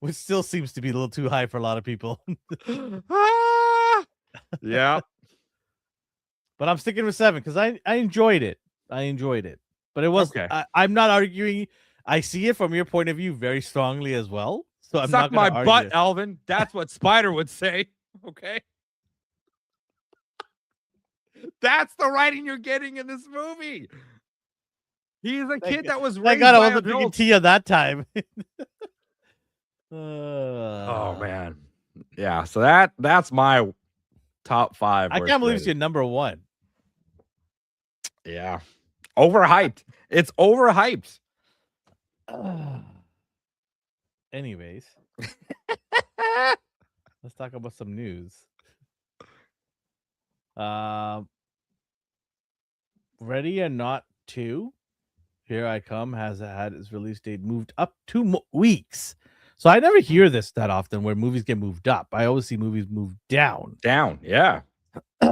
which still seems to be a little too high for a lot of people. Yeah. But I'm sticking with 7 because I enjoyed it. I enjoyed it. But it was Okay. I'm not arguing. I see it from your point of view very strongly as well. So I'm Suck not going my to argue. butt, Elvin. That's what Spider would say. Okay. That's the writing you're getting in this movie. He's a kid that was I raised got. I by wasn't drinking adults. tea at that time. Oh man. Yeah, so that's my top 5. I can't believe it's your number 1. Yeah. Overhyped. It's overhyped. Anyways, let's talk about some news. Ready or Not 2, Here I Come, has had its release date moved up 2 weeks. So I never hear this that often where movies get moved up. I always see movies move down. Down, yeah.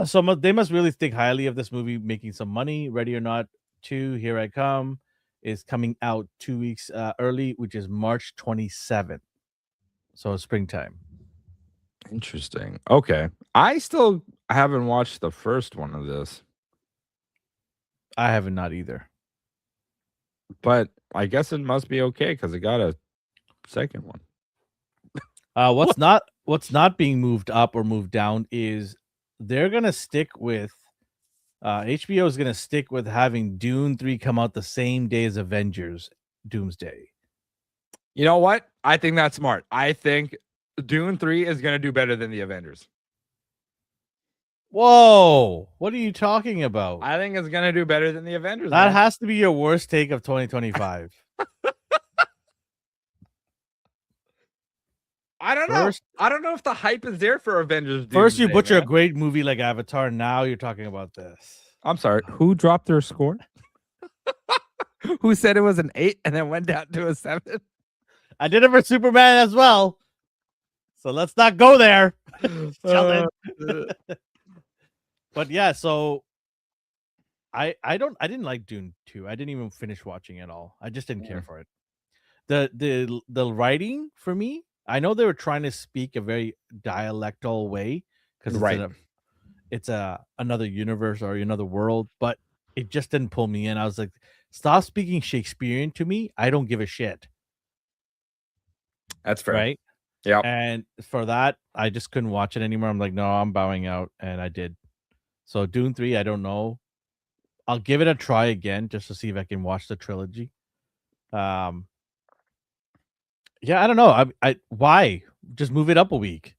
So they must really think highly of this movie making some money. Ready or Not 2, Here I Come, is coming out 2 weeks early, which is March 27th. So springtime. Interesting. Okay. I still haven't watched the first one of this, I haven't not either. but I guess it must be okay because it got a second one. What's not being moved up or moved down is they're gonna stick with HBO is gonna stick with having Dune 3 come out the same day as Avengers Doomsday. You know what? I think that's smart. I think Dune 3 is going to do better than the Avengers. Whoa, what are you talking about? I think it's going to do better than the Avengers. That man. has to be your worst take of 2025. I don't know. I don't know if the hype is there for Avengers. First, you Doomsday, butcher man. a great movie like Avatar. Now you're talking about this. I'm sorry. Who dropped their score? Who said it was an 8 and then went down to a 7? I did it for Superman as well. So let's not go there. Sheldon. But yeah, so I didn't like Dune 2. I didn't even finish watching it all. I just didn't care for it. The writing for me, I know they were trying to speak a very dialectal way because it's another universe or another world, but it just didn't pull me in. I was like, stop speaking Shakespearean to me. I don't give a shit. That's fair. Right? Yeah. And for that, I just couldn't watch it anymore. I'm like, no, I'm bowing out. And I did. So Dune 3, I don't know. I'll give it a try again just to see if I can watch the trilogy. Yeah, I don't know. I why just move it up a week?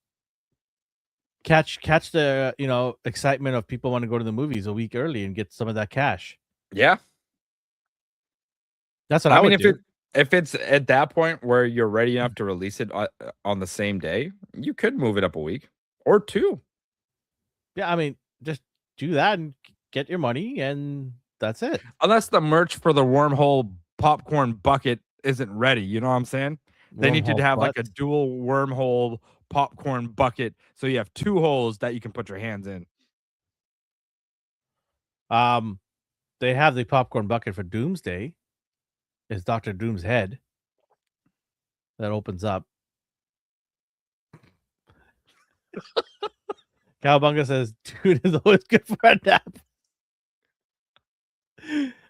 Catch the excitement of people want to go to the movies a week early and get some of that cash. Yeah. That's what I mean. If it's at that point where you're ready enough to release it on the same day, you could move it up a week or 2. Yeah, I mean, just do that and get your money, and that's it. Unless the merch for the wormhole popcorn bucket isn't ready, you know what I'm saying? They need to have like a dual wormhole popcorn bucket, so you have 2 holes that you can put your hands in. They have the popcorn bucket for Doomsday. It's Dr. Doom's head that opens up. Cowabunga says, dude is always good for a nap.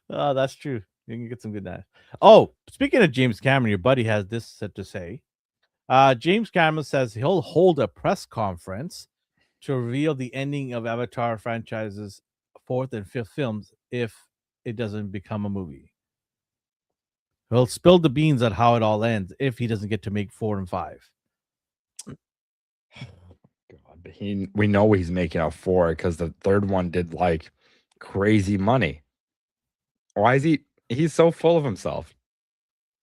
Oh, that's true. You can get some good naps. Oh, speaking of James Cameron, your buddy has this to say. James Cameron says he'll hold a press conference to reveal the ending of Avatar franchise's fourth and fifth films if it doesn't become a movie. He'll spill the beans on how it all ends if he doesn't get to make 4 and 5. God, but we know he's making out 4 because the third one did like crazy money. Why is he's so full of himself?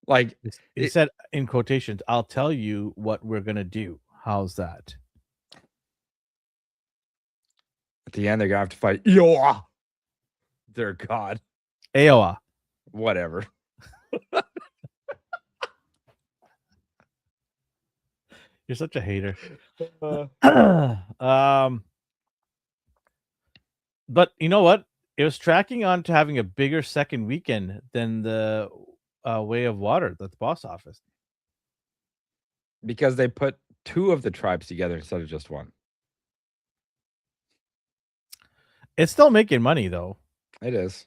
Like He said in quotations, "I'll tell you what we're gonna do." How's that? at the end they're gonna have to fight Eowa, their god. Aowa. Whatever. You're such a hater. But you know what? It was tracking on to having a bigger second weekend than the Way of Water at the box office. Because they put 2 of the tribes together instead of just 1. It's still making money though. It is.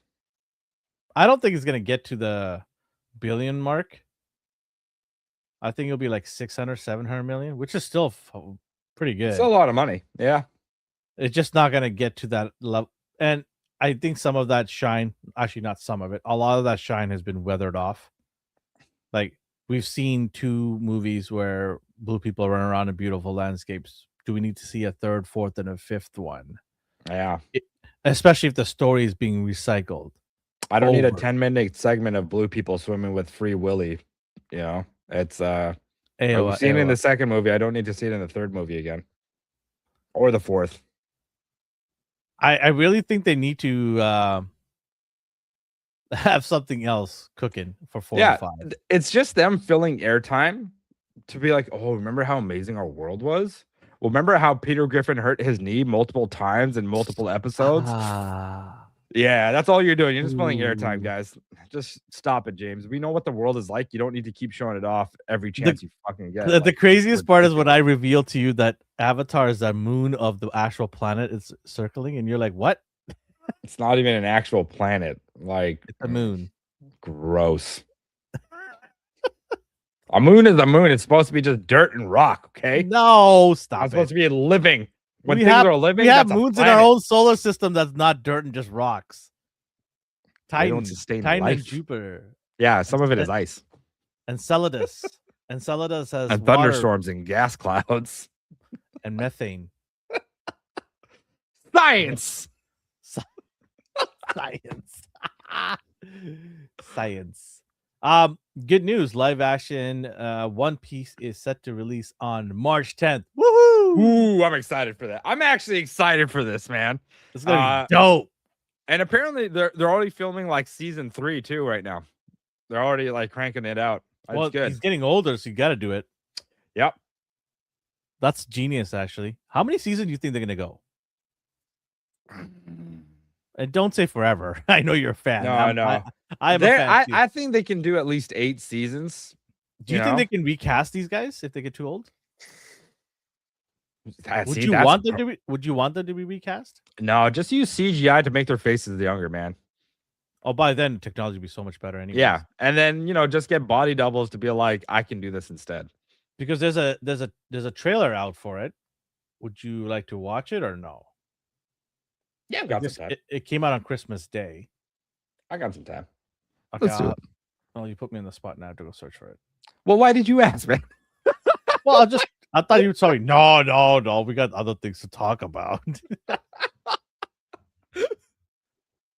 I don't think it's gonna get to the billion mark. I think it'll be like 600, 700 million, which is still pretty good. It's still a lot of money. Yeah. It's just not gonna get to that level. And I think some of that shine, actually not some of it, a lot of that shine has been weathered off. Like we've seen 2 movies where blue people run around in beautiful landscapes. Do we need to see a third, fourth, and a fifth one? Yeah. Especially if the story is being recycled. I don't need a 10-minute segment of blue people swimming with Free Willy. You know, it's we've seen it in the second movie. I don't need to see it in the third movie again. Or the fourth. I really think they need to have something else cooking for 4 and 5. It's just them filling airtime to be like, oh, remember how amazing our world was? Well, remember how Peter Griffin hurt his knee multiple times in multiple episodes? Yeah, that's all you're doing. You're just filling airtime, guys. Just stop it, James. We know what the world is like. You don't need to keep showing it off every chance you fucking get. The craziest part is when I reveal to you that Avatar is the moon of the actual planet it's circling, and you're like, what? It's not even an actual planet. Like, it's a moon. Gross. A moon is a moon. It's supposed to be just dirt and rock, okay? No, stop. It's supposed to be living. When we things are living, we have moons in our own solar system that's not dirt and just rocks. Titan, and Jupiter. Yeah, some of it is ice. Enceladus. Enceladus has and thunderstorms and gas clouds. And methane. Science. Science. Science. Good news. Live action One Piece is set to release on March 10th. Woohoo! Ooh, I'm excited for that. I'm actually excited for this, man. It's gonna be dope. And apparently they're already filming like season 3 too right now. They're already like cranking it out. Well, he's getting older, so you got to do it. Yep. That's genius, actually. How many seasons do you think they're gonna go? And don't say forever. I know you're a fan. No. I'm a fan. I think they can do at least 8 seasons. Do you think they can recast these guys if they get too old? Would you want them to be recast? No, just use CGI to make their faces younger, man. Oh, by then technology would be so much better anyway. Yeah, and then just get body doubles to be like, I can do this instead. Because there's a trailer out for it. Would you like to watch it or no? Yeah, I've got some time. It came out on Christmas Day. I got some time. Okay, let's do it. Oh, you put me on the spot now. I have to go search for it. Well, why did you ask, man? Well, I thought you were sorry. No. We got other things to talk about.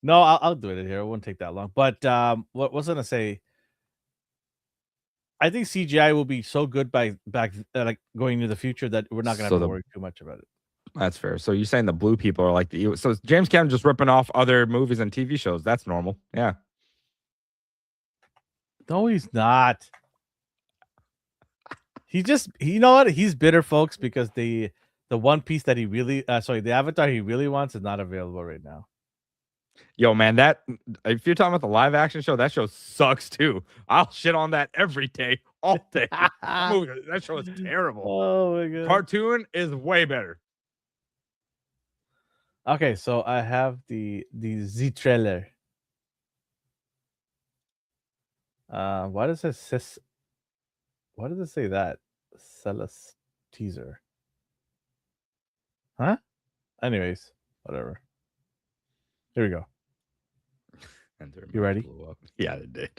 No, I'll do it here. It won't take that long. But what was I gonna say? I think CGI will be so good like going into the future that we're not gonna have to worry too much about it. That's fair. So you're saying the blue people are like so James Cameron just ripping off other movies and TV shows. That's normal. Yeah. No, he's not. You know what? He's bitter, folks, because the One Piece that he really the Avatar he really wants is not available right now. Yo, man, that if you're talking about the live action show, that show sucks too. I'll shit on that every day, all day. That show is terrible. Oh my god. Cartoon is way better. Okay, so I have the Z trailer. Why does it why does it say that? Celis teaser. Huh? Anyways, whatever. Here we go. And their You mouth ready? blew up. Yeah, it did.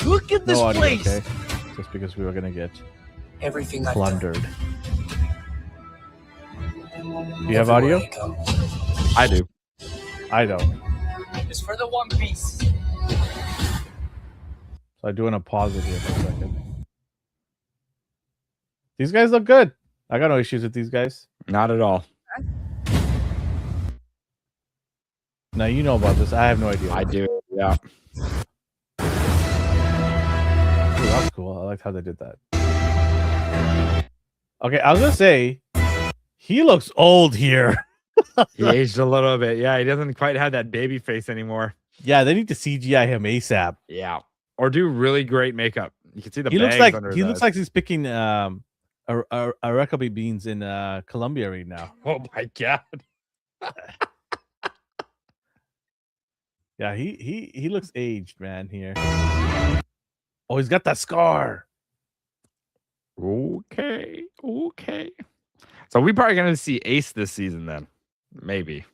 Look at this No audio, place. okay? Just because we were gonna get Everything I've plundered. done. Do you have audio? Everywhere I go. I do. I don't. It's for the One Piece. So I'm doing a pause it here for a second. These guys look good. I got no issues with these guys. Not at all. Now you know about this. I have no idea. I do. Yeah. Ooh, that's cool. I liked how they did that. Okay, I was gonna say he looks old here. He aged a little bit. Yeah, he doesn't quite have that baby face anymore. Yeah, they need to CGI him ASAP. Yeah. Or do really great makeup. You can see the He looks bags like under he the- looks like he's picking areca beans in Colombia right now. Oh my god. Yeah, he looks aged, man, here. Oh, he's got that scar. Okay. Okay. So we probably gonna see Ace this season then. Maybe.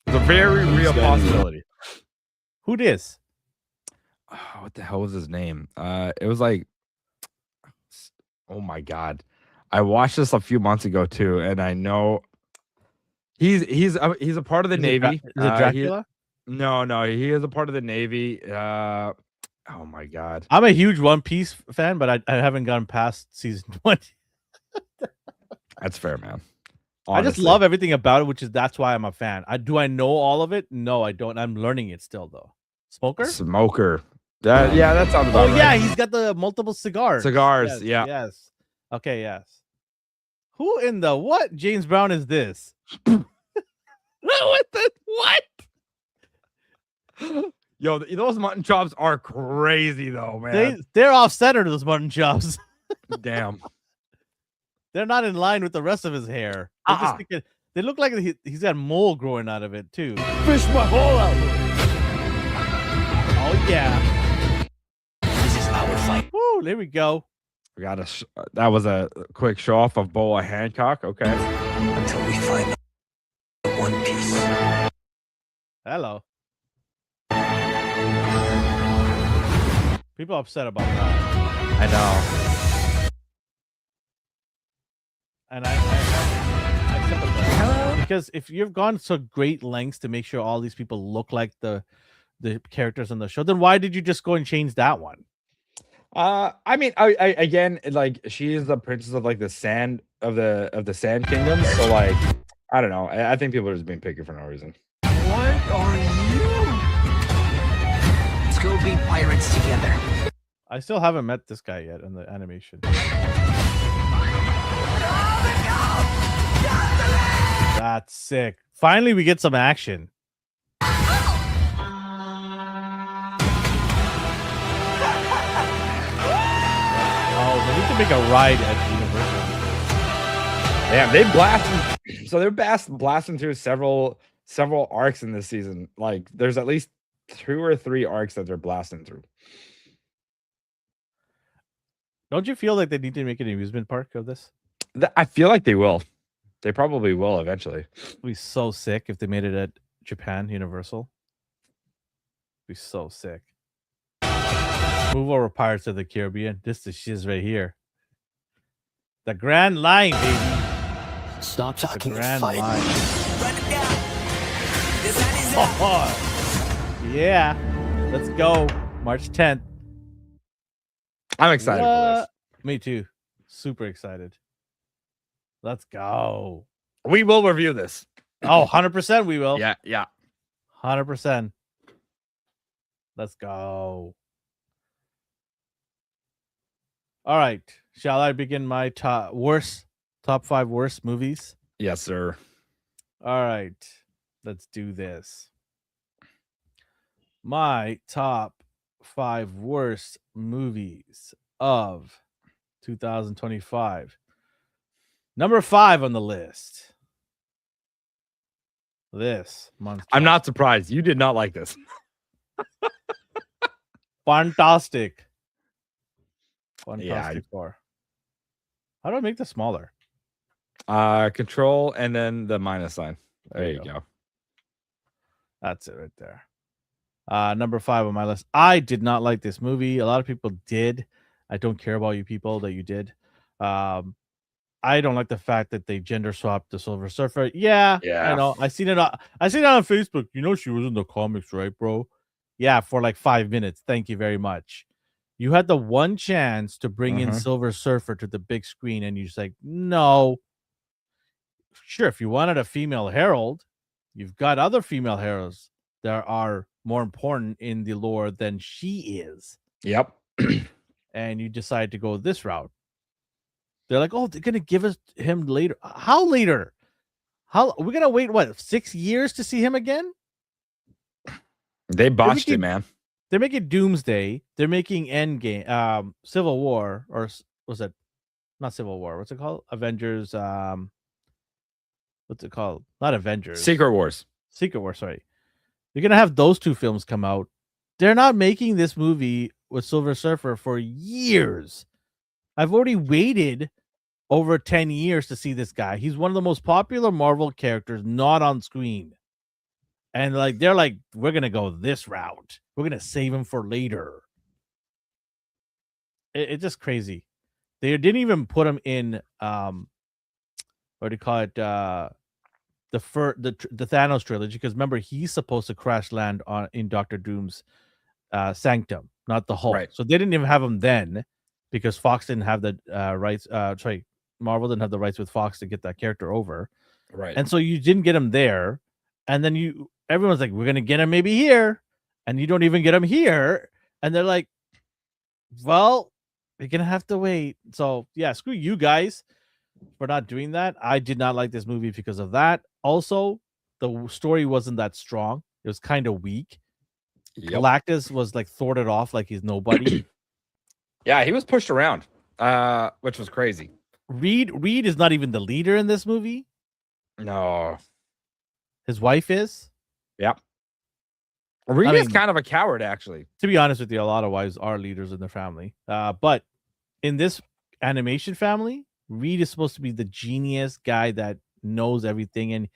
It's a very real possibility. Who dis? Oh, what the hell was his name? It was like, oh my god, I watched this a few months ago too, and I know he's a part of the Navy. Is it Dracula? No, he is a part of the Navy. Oh my god, I'm a huge One Piece fan, but I haven't gone past season 20. that's fair, man. I just Honestly. love everything about it, that's why I'm a fan. Do I know all of it? No, I don't. I'm learning it still though. Smoker? Smoker. That sounds about right. Yeah, he's got the multiple cigars. Cigars, Yes, yeah. Yes. Okay, yes. Who in the what James Brown is this? What the what? Yo, those mutton chops are crazy though, man. They're off center, those mutton chops. Damn. They're not in line with the rest of his hair. They look like he's got mole growing out of it too. Fish my hole out. Oh yeah. This is our fight. Woo, there we go. We got that was a quick show off of Boa Hancock. Okay. Until we find the One Piece. Hello. People are upset about that. I know. And I sympathize. Because if you've gone to great lengths to make sure all these people look like the characters on the show, then why did you just go and change that one? I mean, I again, like, she is the princess of like the sand of the Sand Kingdom. So like, I don't know. I think people are just being picky for no reason. What are you? Let's go be pirates together. I still haven't met this guy yet in the animation. That's sick. Finally, we get some action. Oh, they need to make a ride at Universal. Yeah, they blasting. So they're blasting through several arcs in this season. Like, there's at least 2 or 3 arcs that they're blasting through. Don't you feel like they need to make an amusement park of this? I feel like they will. They probably will eventually. It'd be so sick if they made it at Japan Universal. It'd be so sick. Move over, Pirates of the Caribbean. This is shiz right here. The Grand Line, baby. Stop The talking. Grand Fight. Line. Run it down. This hand is out. Oh, yeah. Let's go. March 10th. I'm excited for this. Me too. Super excited. Let's go. We will review this. Oh, 100% we will. Yeah. 100%. Let's go. All right. Shall I begin my top 5 worst movies? Yes, sir. All right. Let's do this. My top 5 worst movies of 2025. Number 5 on the list. This month. I'm not surprised. You did not like this. Fantastic. Yeah, Fantastic Four. How do I make this smaller? Control and then the minus sign. There you go. That's it right there. Number 5 on my list. I did not like this movie. A lot of people did. I don't care about you people that you did. I don't like the fact that they gender swapped the Silver Surfer. Yeah, I know. I seen it on Facebook. You know she was in the comics, right, bro? Yeah, for like 5 minutes. Thank you very much. You had the one chance to bring in Silver Surfer to the big screen, and you just like, no. Sure, if you wanted a female herald, you've got other female heralds that are more important in the lore than she is. Yep. And you decide to go this route. They're like, oh, they're gonna give us him later. How later? How we're gonna wait? What 6 years to see him again? They botched it, man. They're making Doomsday. They're making Endgame, Civil War, or was it not Civil War? What's it called? Avengers. What's it called? Not Avengers. Secret Wars. Secret War. Sorry. You're gonna have those two films come out. They're not making this movie with Silver Surfer for years. I've already waited over 10 years to see this guy. He's one of the most popular Marvel characters not on screen. And like they're like, we're gonna go this route. We're gonna save him for later. It's just crazy. They didn't even put him in what do you call it? The Thanos trilogy, because remember he's supposed to crash land in Doctor Doom's sanctum, not the Hulk. Right. So they didn't even have him then because Fox didn't have the rights. Marvel didn't have the rights with Fox to get that character over. Right. And so you didn't get him there, and then everyone's like, we're gonna get him maybe here, and you don't even get him here, and they're like, well, you're gonna have to wait. So yeah, screw you guys for not doing that. I did not like this movie because of that. Also, the story wasn't that strong. It was kind of weak. Yep. Galactus was like thwarted off like he's nobody. Yeah, he was pushed around, which was crazy. Reed is not even the leader in this movie. No. His wife is. Yep. Reed is kind of a coward, actually. To be honest with you, a lot of wives are leaders in their family. But in this animation family, Reed is supposed to be the genius guy that knows everything. And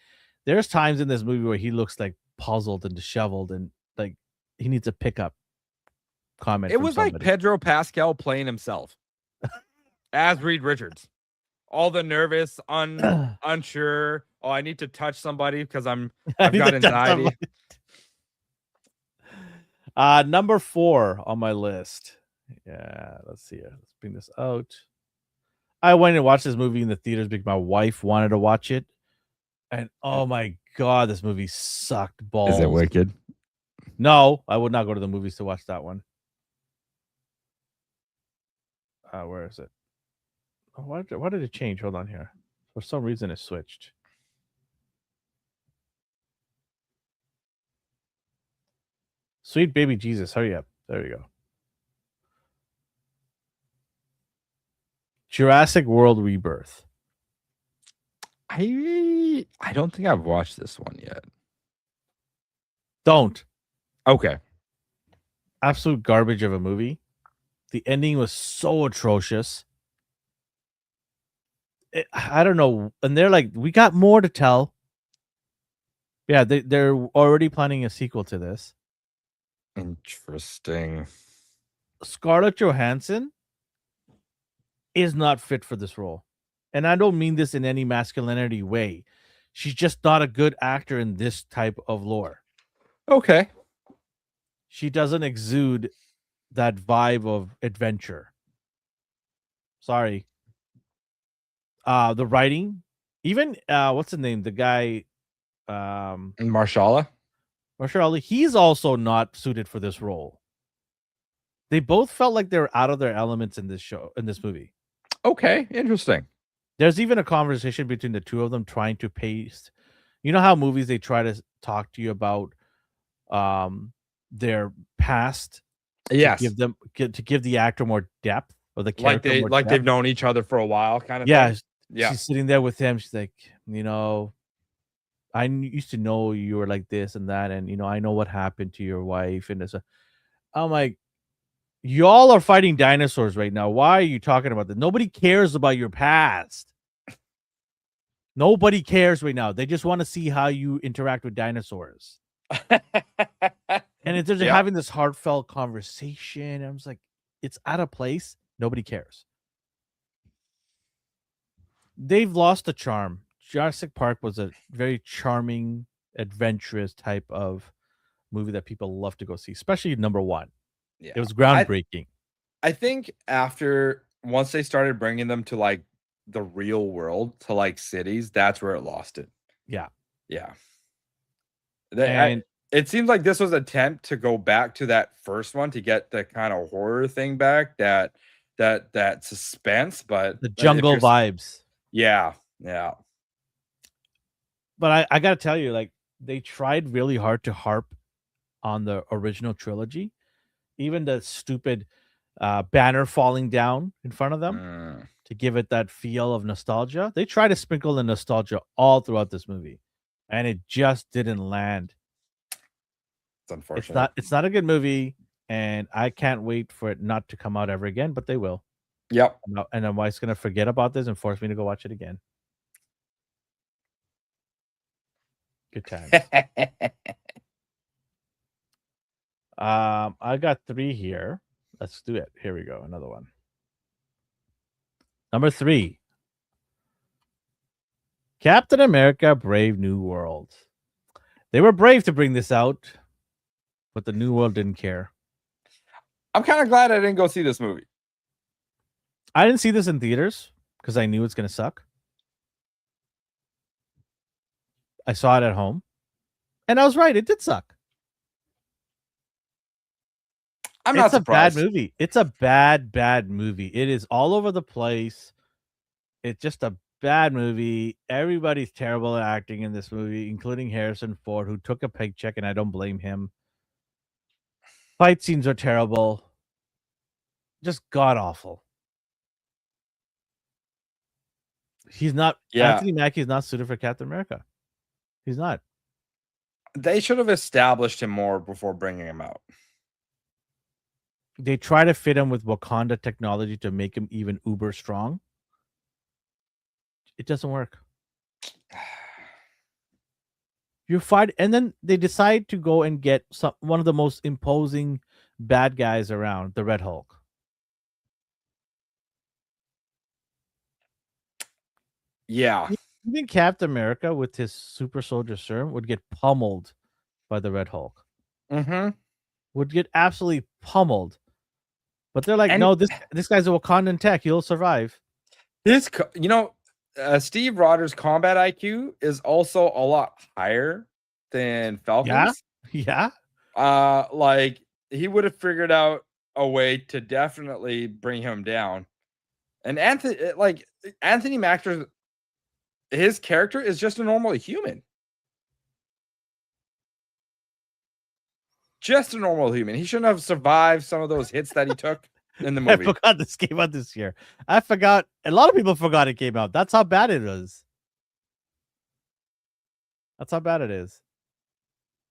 there's times in this movie where he looks like puzzled and disheveled and like he needs a pickup comment. It was like Pedro Pascal playing himself as Reed Richards. All the nervous, unsure. Oh, I need to touch somebody because I've got anxiety. Number 4 on my list. Yeah, let's see it. Let's bring this out. I went and watched this movie in the theaters because my wife wanted to watch it. And oh my God, this movie sucked balls. Is it wicked? No, I would not go to the movies to watch that one. Where is it? Oh, why did it change? Hold on here. For some reason, it switched. Sweet baby Jesus, hurry up. There we go. Jurassic World Rebirth. I don't think I've watched this one yet. Don't. Okay. Absolute garbage of a movie. The ending was so atrocious. I don't know. And they're like, we got more to tell. Yeah, they're already planning a sequel to this. Interesting. Scarlett Johansson is not fit for this role. And I don't mean this in any masculinity way. She's just not a good actor in this type of lore. Okay. She doesn't exude that vibe of adventure. Sorry. The writing, even what's his name? The guy Mahershala Ali, he's also not suited for this role. They both felt like they were out of their elements in this movie. Okay, interesting. There's even a conversation between the two of them trying to paste. You know how movies they try to talk to you about their past, yes, to give the actor more depth, or the Like character more depth. they've known each other for a while, kind of Yeah, thing. Yeah. she's sitting there with him. She's like, I used to know you were like this and that, and I know what happened to your wife. And I'm like, y'all are fighting dinosaurs right now. Why are you talking about this? Nobody cares about your past. Nobody cares right now. They just want to see how you interact with dinosaurs. And if they're having this heartfelt conversation, I'm just like, it's out of place. Nobody cares. They've lost the charm. Jurassic Park was a very charming, adventurous type of movie that people love to go see, especially number one. Yeah. It was groundbreaking. I think once they started bringing them to like the real world, to like cities, that's where it lost it. Yeah. Yeah. It seems like this was an attempt to go back to that first one to get the kind of horror thing back, that suspense, but the jungle vibes. Yeah. But I got to tell you, like, they tried really hard to harp on the original trilogy. Even the stupid banner falling down in front of them to give it that feel of nostalgia. They try to sprinkle the nostalgia all throughout this movie, and it just didn't land. It's unfortunate. It's not a good movie, and I can't wait for it not to come out ever again, but they will. Yep. And my wife's going to forget about this and force me to go watch it again. Good times. I got 3 here. Let's do it. Here we go. Another one. Number 3. Captain America: Brave New World. They were brave to bring this out, but the New World didn't care. I'm kind of glad I didn't go see this movie. I didn't see this in theaters because I knew it's going to suck. I saw it at home, and I was right. It did suck. I'm not surprised. It's a bad movie. It's a bad movie. It is all over the place. It's just a bad movie. Everybody's terrible at acting in this movie, including Harrison Ford, who took a paycheck, and I don't blame him. Fight scenes are terrible. Just god awful. He's not. Yeah. Anthony Mackie is not suited for Captain America. He's not. They should have established him more before bringing him out. They try to fit him with Wakanda technology to make him even uber strong. It doesn't work. You fight, and then they decide to go and get one of the most imposing bad guys around, the Red Hulk. Yeah. You think Captain America with his super soldier serum would get pummeled by the Red Hulk? Mm-hmm. Would get absolutely pummeled. But they're like, no, this guy's a Wakandan tech. He'll survive. Steve Rogers' combat IQ is also a lot higher than Falcon's. Yeah. Like he would have figured out a way to definitely bring him down. And Anthony Mackie, his character is just a normal human. Just a normal human. He shouldn't have survived some of those hits that he took in the movie. I forgot this came out this year. I forgot. A lot of people forgot it came out. That's how bad it is. That's how bad it is.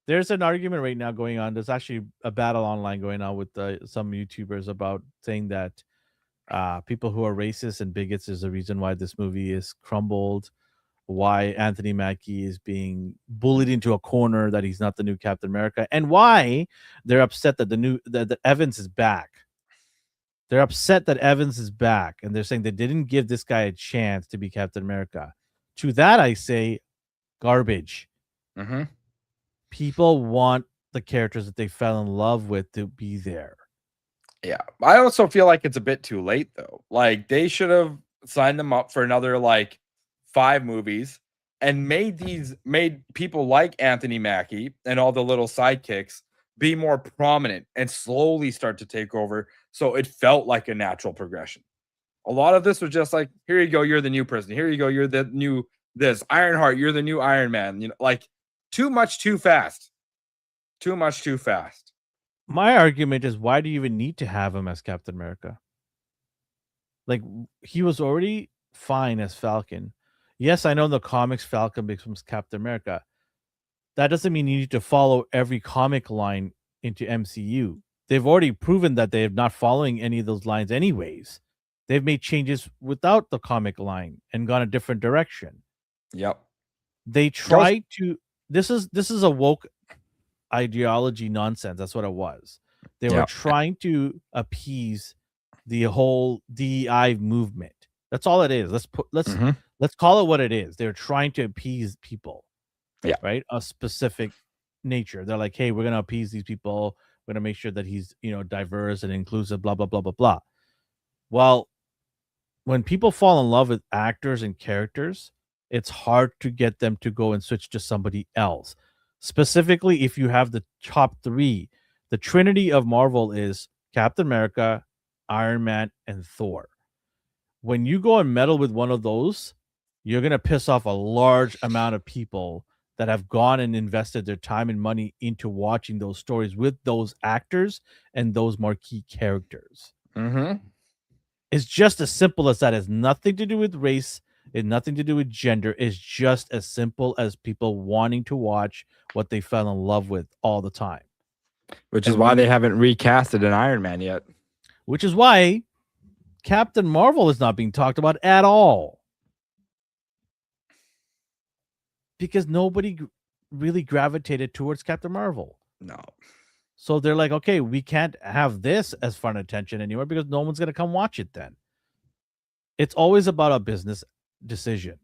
There's an argument right now going on. There's actually a battle online going on with some YouTubers about saying that people who are racist and bigots is the reason why this movie is crumbled, why Anthony Mackie is being bullied into a corner, that he's not the new Captain America, and why they're upset that that Evans is back. They're upset that Evans is back, and they're saying they didn't give this guy a chance to be Captain America. To that, I say garbage. Mm-hmm. People want the characters that they fell in love with to be there. Yeah. I also feel like it's a bit too late, though. Like, they should have signed them up for another, 5 movies and made people like Anthony Mackie and all the little sidekicks be more prominent and slowly start to take over, so it felt like a natural progression. A lot of this was just like, here you go, you're the new person. Here you go, you're the new this. Ironheart, you're the new Iron Man. Too much too fast. Too much too fast. My argument is, why do you even need to have him as Captain America? Like he was already fine as Falcon. Yes, I know in the comics Falcon becomes Captain America. That doesn't mean you need to follow every comic line into MCU. They've already proven that they're not following any of those lines anyways. They've made changes without the comic line and gone a different direction. Yep. They try to this is a woke ideology nonsense. That's what it was. They were Yep. trying to appease the whole DEI movement. That's all it is. Let's call it what it is. They're trying to appease people. Yeah. Right? A specific nature. They're like, hey, we're gonna appease these people. We're gonna make sure that he's, diverse and inclusive, blah, blah, blah, blah, blah. Well, when people fall in love with actors and characters, it's hard to get them to go and switch to somebody else. Specifically, if you have the top three, the trinity of Marvel is Captain America, Iron Man, and Thor. When you go and meddle with one of those, you're going to piss off a large amount of people that have gone and invested their time and money into watching those stories with those actors and those marquee characters. Mm-hmm. It's just as simple as that. It has nothing to do with race. It's nothing to do with gender. It's just as simple as people wanting to watch what they fell in love with all the time. Which is why they haven't recasted an Iron Man yet. Which is why Captain Marvel is not being talked about at all. Because nobody really gravitated towards Captain Marvel. No. So they're like, okay, we can't have this as front attention anymore because no one's going to come watch it then. It's always about a business decision.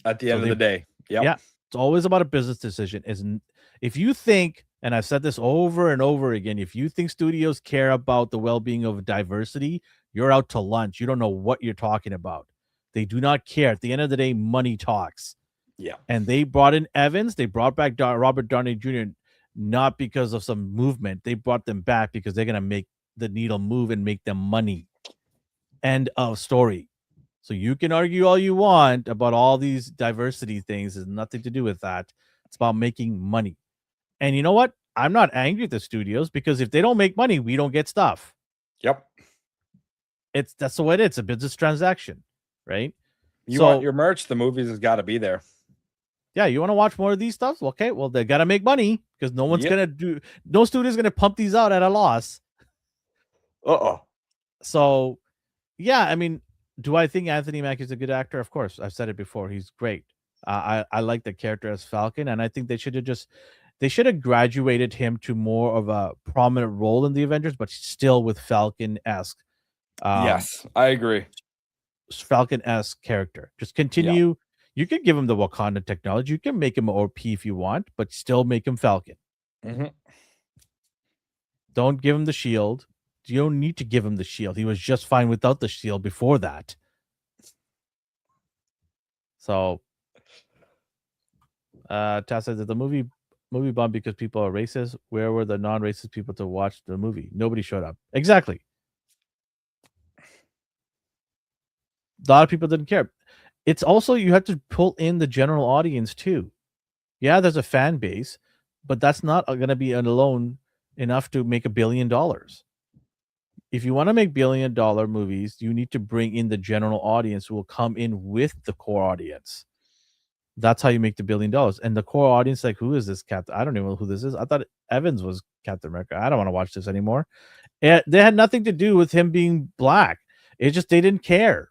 At the end of the day. Yep. Yeah. It's always about a business decision. If you think, and I've said this over and over again, if you think studios care about the well-being of diversity, you're out to lunch. You don't know what you're talking about. They do not care. At the end of the day, money talks. Yeah. And they brought in Evans. They brought back Robert Downey Jr. not because of some movement. They brought them back because they're going to make the needle move and make them money. End of story. So you can argue all you want about all these diversity things. It's nothing to do with that. It's about making money. And you know what? I'm not angry at the studios because if they don't make money, we don't get stuff. Yep. That's the way it is. It's a business transaction, right? You want your merch, the movies has got to be there. Yeah, you want to watch more of these stuff? Okay, well, they got to make money because no one's no studio's going to pump these out at a loss. So, yeah, I mean, do I think Anthony Mackie's a good actor? Of course. I've said it before. He's great. I like the character as Falcon, and I think they should have graduated him to more of a prominent role in the Avengers, but still with Falcon-esque. Yes, I agree. Falcon-esque character. Just continue. Yeah. You can give him the Wakanda technology. You can make him OP if you want, but still make him Falcon. Mm-hmm. Don't give him the shield. You don't need to give him the shield. He was just fine without the shield before that. So, Taz says that the movie bombed because people are racist. Where were the non-racist people to watch the movie? Nobody showed up. Exactly. A lot of people didn't care. It's also, you have to pull in the general audience too. Yeah, there's a fan base, but that's not going to be alone enough to make $1 billion. If you want to make $1 billion movies, you need to bring in the general audience who will come in with the core audience. That's how you make the $1 billion. And the core audience, like, who is this Captain? I don't even know who this is. I thought Evans was Captain America. I don't want to watch this anymore. They had nothing to do with him being black. It's just they didn't care.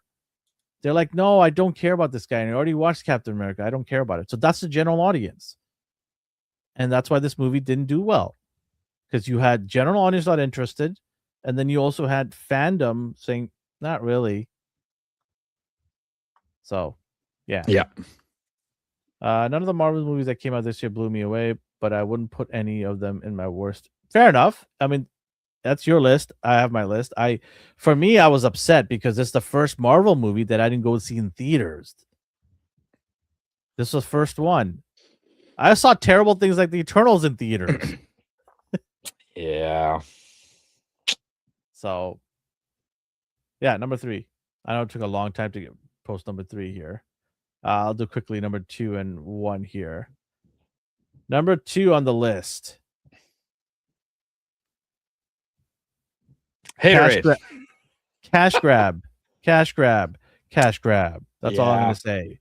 They're like, no, I don't care about this guy. And I already watched Captain America. I don't care about it. So that's the general audience. And that's why this movie didn't do well. Because you had general audience not interested. And then you also had fandom saying, not really. So, yeah. Yeah. None of the Marvel movies that came out this year blew me away, but I wouldn't put any of them in my worst. Fair enough. I mean, that's your list. I have my list. For me, I was upset because it's the first Marvel movie that I didn't go see in theaters. This was the first one. I saw terrible things like the Eternals in theaters. Yeah. So, yeah, number 3. I know it took a long time to post number 3 here. I'll do quickly number 2 and 1 here. Number 2 on the list. Haterade. Cash grab. Cash grab. Cash grab. That's all I'm Yeah. gonna say.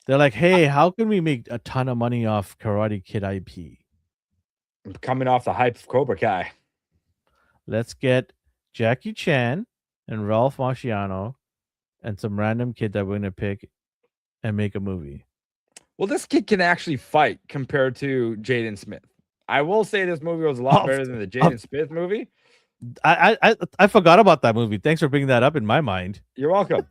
They're like, hey, how can we make a ton of money off Karate Kid IP? Coming off the hype of Cobra Kai. Let's get Jackie Chan and Ralph Macchiano and some random kid that we're gonna pick and make a movie. Well, this kid can actually fight compared to Jaden Smith. I will say this movie was a lot better than the Jaden Smith movie. I forgot about that movie. Thanks for bringing that up in my mind. You're welcome.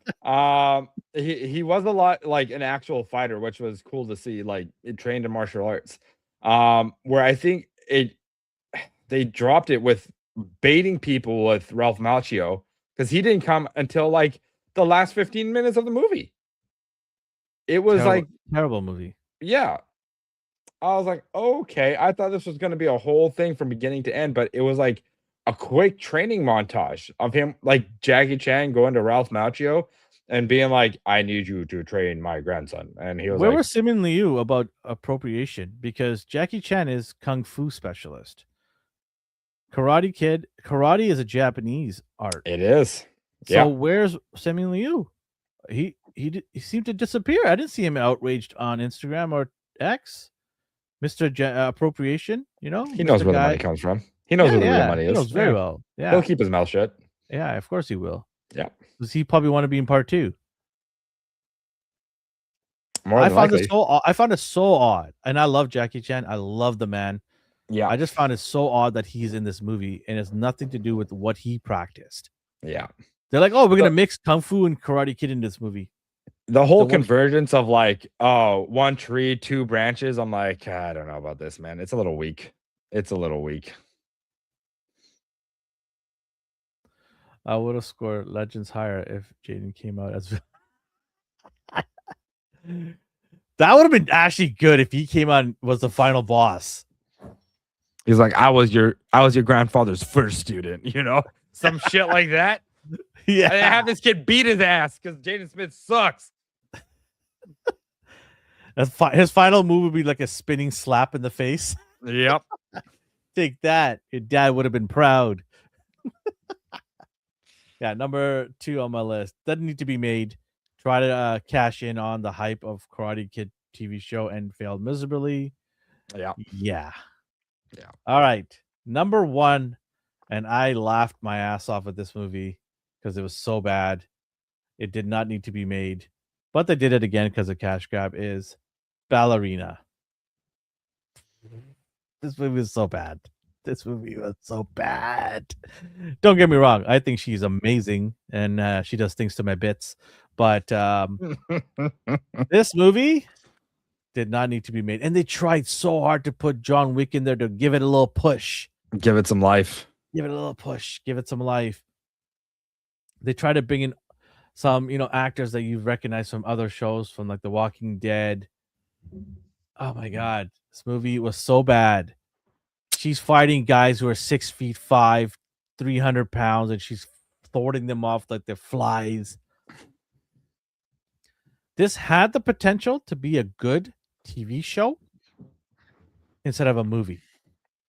He was a lot like an actual fighter, which was cool to see. Like it trained in martial arts. Where I think they dropped it with baiting people with Ralph Macchio because he didn't come until like the last 15 minutes of the movie. It was terrible movie. Yeah. I was like, okay. I thought this was going to be a whole thing from beginning to end, but it was like a quick training montage of him, like Jackie Chan going to Ralph Macchio and being like, I need you to train my grandson. And he was Where like, was Simon Liu about appropriation? Because Jackie Chan is kung fu specialist. Karate is a Japanese art. it is. So where's Simon Liu? He seemed to disappear. I didn't see him outraged on Instagram or X. Mr. Appropriation, he knows where the money comes from. He knows where the real money is. He knows very well. Yeah, he'll keep his mouth shut. Yeah, of course he will. Yeah, does he probably want to be in part 2? I found it so odd, and I love Jackie Chan. I love the man. Yeah, I just found it so odd that he's in this movie, and it's nothing to do with what he practiced. Yeah, they're like, oh, we're gonna mix kung fu and Karate Kid in this movie. The whole convergence of like, oh, one tree, 2 branches. I'm like, I don't know about this, man. It's a little weak. I would have scored Legends higher if Jaden came out as. That would have been actually good if he came out and was the final boss. He's like, I was your grandfather's first student, some shit like that. Yeah, I have this kid beat his ass because Jaden Smith sucks. His final move would be like a spinning slap in the face. Yep. Take that. Your dad would have been proud. Yeah, number 2 on my list. Doesn't need to be made. Try to cash in on the hype of Karate Kid TV show and failed miserably. Yeah. All right. Number 1, and I laughed my ass off at this movie because it was so bad. It did not need to be made, but they did it again because of cash grab, is Ballerina. This movie was so bad. Don't get me wrong. I think she's amazing and she does things to my bits. But this movie did not need to be made. And they tried so hard to put John Wick in there to give it a little push. Give it some life. Give it a little push. Give it some life. They try to bring in some, actors that you've recognized from other shows, from like The Walking Dead. Oh my God. This movie was so bad. She's fighting guys who are 6'5", 300 pounds, and she's thwarting them off like they're flies. This had the potential to be a good TV show instead of a movie.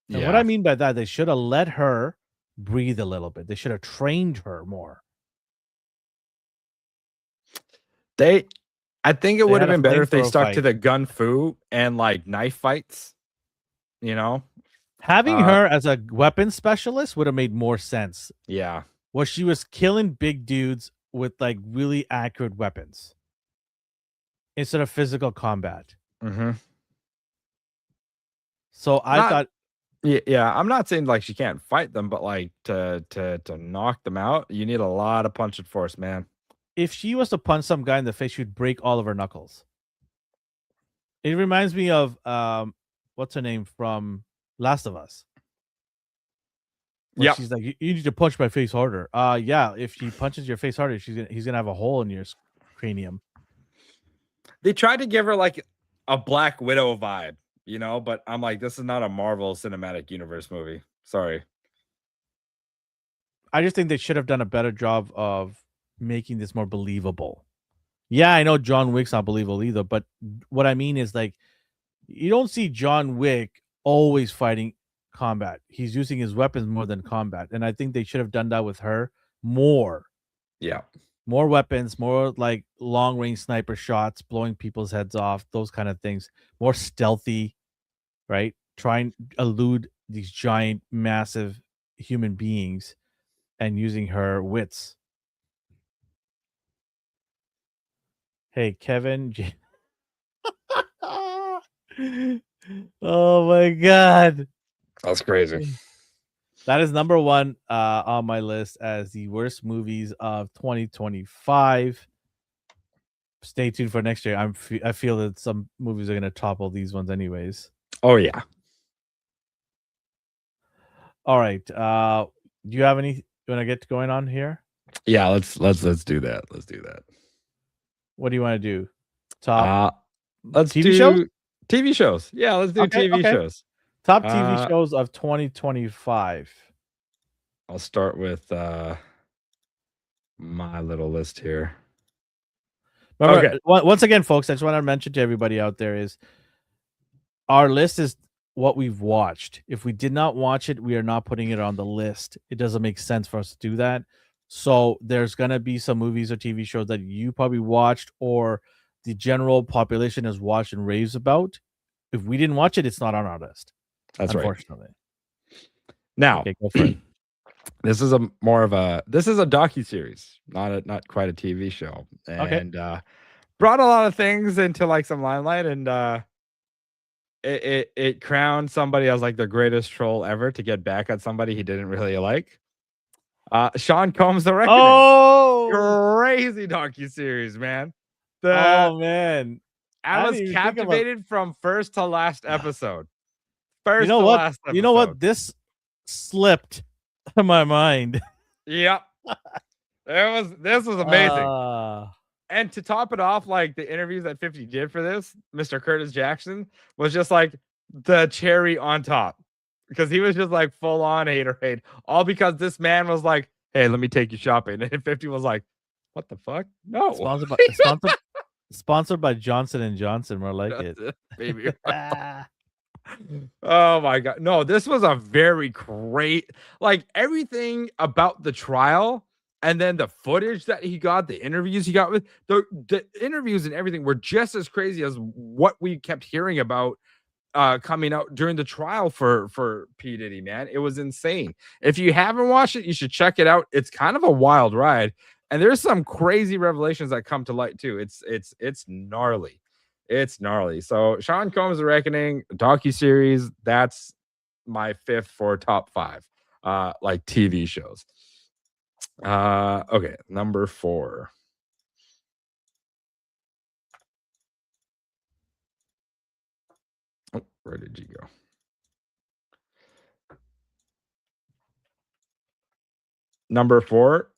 And what I mean by that, they should have let her breathe a little bit. They should have trained her more. I think it would have been better if they stuck to the gun fu and like knife fights. Having her as a weapon specialist would have made more sense. Yeah. Where she was killing big dudes with like really accurate weapons instead of physical combat. Mm-hmm. So I thought, yeah, I'm not saying like she can't fight them, but like to knock them out, you need a lot of punch and force, man. If she was to punch some guy in the face, she'd break all of her knuckles. It reminds me of what's her name from Last of Us. Yeah, she's like, you need to punch my face harder. Yeah, if she punches your face harder, he's gonna have a hole in your cranium. They tried to give her like a Black Widow vibe, but I'm like, this is not a Marvel Cinematic Universe movie. Sorry. I just think they should have done a better job of making this more believable. Yeah, I know John Wick's not believable either, but what I mean is like, you don't see John Wick always fighting combat. He's using his weapons more than combat. And I think they should have done that with her more Yeah. More weapons, more like long range sniper shots, blowing people's heads off, those kind of things. More stealthy, right? Try and elude these giant, massive human beings and using her wits. Hey, Kevin. Oh my god. That's crazy. That is number one on my list as the worst movies of 2025. Stay tuned for next year. I feel that some movies are going to topple these ones, anyways. Oh yeah. All right. Do you have any? You want to get going on here? Yeah. Let's do that. Let's do that. What do you want to do? Top Let's TV do shows? TV shows. Yeah, let's do TV shows. Top TV shows of 2025. I'll start with my little list here. Remember, once again, folks, I just want to mention to everybody out there is our list is what we've watched. If we did not watch it, we are not putting it on the list. It doesn't make sense for us to do that. So there's going to be some movies or TV shows that you probably watched or the general population has watched and raves about. If we didn't watch it, it's not on our list. That's unfortunately. Right. Now, okay, go for it. This is a docuseries, not quite a TV show. And brought a lot of things into like some limelight, and it crowned somebody as like the greatest troll ever to get back at somebody he didn't really like. Sean Combs The Reckoning. Oh, crazy docuseries, man. Oh man. I was captivated from first to last episode. You know what? This slipped my mind. Yep. This was amazing. And to top it off, like the interviews that 50 did for this, Mr. Curtis Jackson was just like the cherry on top, because he was just like full on haterade, all because this man was like, "Hey, let me take you shopping," and 50 was like, "What the fuck? No." Sponsored by Johnson and Johnson, more like it. Baby. Oh my god. No, this was a very great, like everything about the trial, and then the footage that he got, the interviews he got with the interviews and everything were just as crazy as what we kept hearing about coming out during the trial for P. Diddy, man. It was insane. If you haven't watched it, you should check it out. It's kind of a wild ride, and there's some crazy revelations that come to light too. It's gnarly. It's gnarly. So Sean Combs The Reckoning docuseries, that's my fifth for top 5 like TV shows. Okay, number 4. Oh, where did you go? Number 4,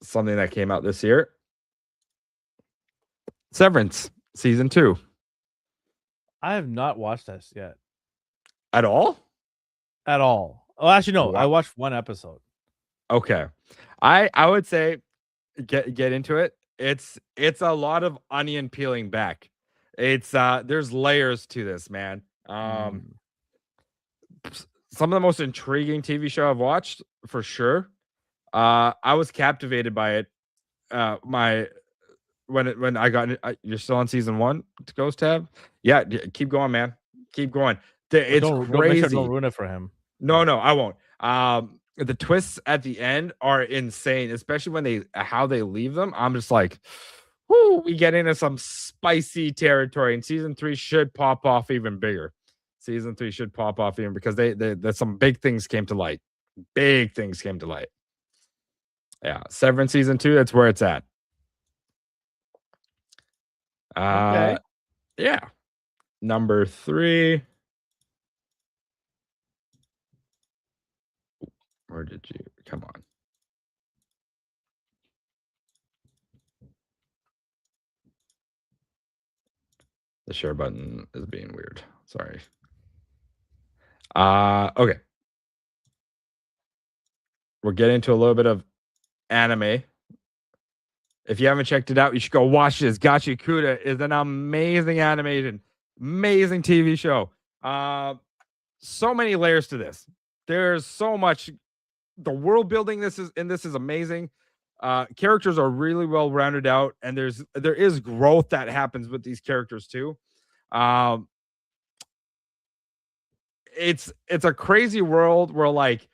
something that came out this year. Severance season 2. I have not watched this yet. At all? At all. Oh, actually, no. Wow. I watched one episode. Okay. I would say get into it. It's a lot of onion peeling back. It's there's layers to this, man. Some of the most intriguing TV show I've watched for sure. I was captivated by it. When I got it, you're still on season 1, Ghost Tab? Yeah, keep going, man. Keep going. It's crazy. Don't ruin it for him. No, I won't. The twists at the end are insane, especially when how they leave them. I'm just like, whoo, we get into some spicy territory, and season 3 should pop off even bigger. Season 3 should pop off even because there's some big things came to light. Big things came to light. Yeah, Severance season 2, that's where it's at. Okay. Yeah. Number 3. Where did you come on? The share button is being weird. Sorry. Okay. We're getting to a little bit of anime. If you haven't checked it out, you should go watch this. Gachi Kuda is an amazing animation, amazing TV show. So many layers to this. There's so much. The world building this is amazing. Characters are really well rounded out, and there is growth that happens with these characters too. Um, it's a crazy world where like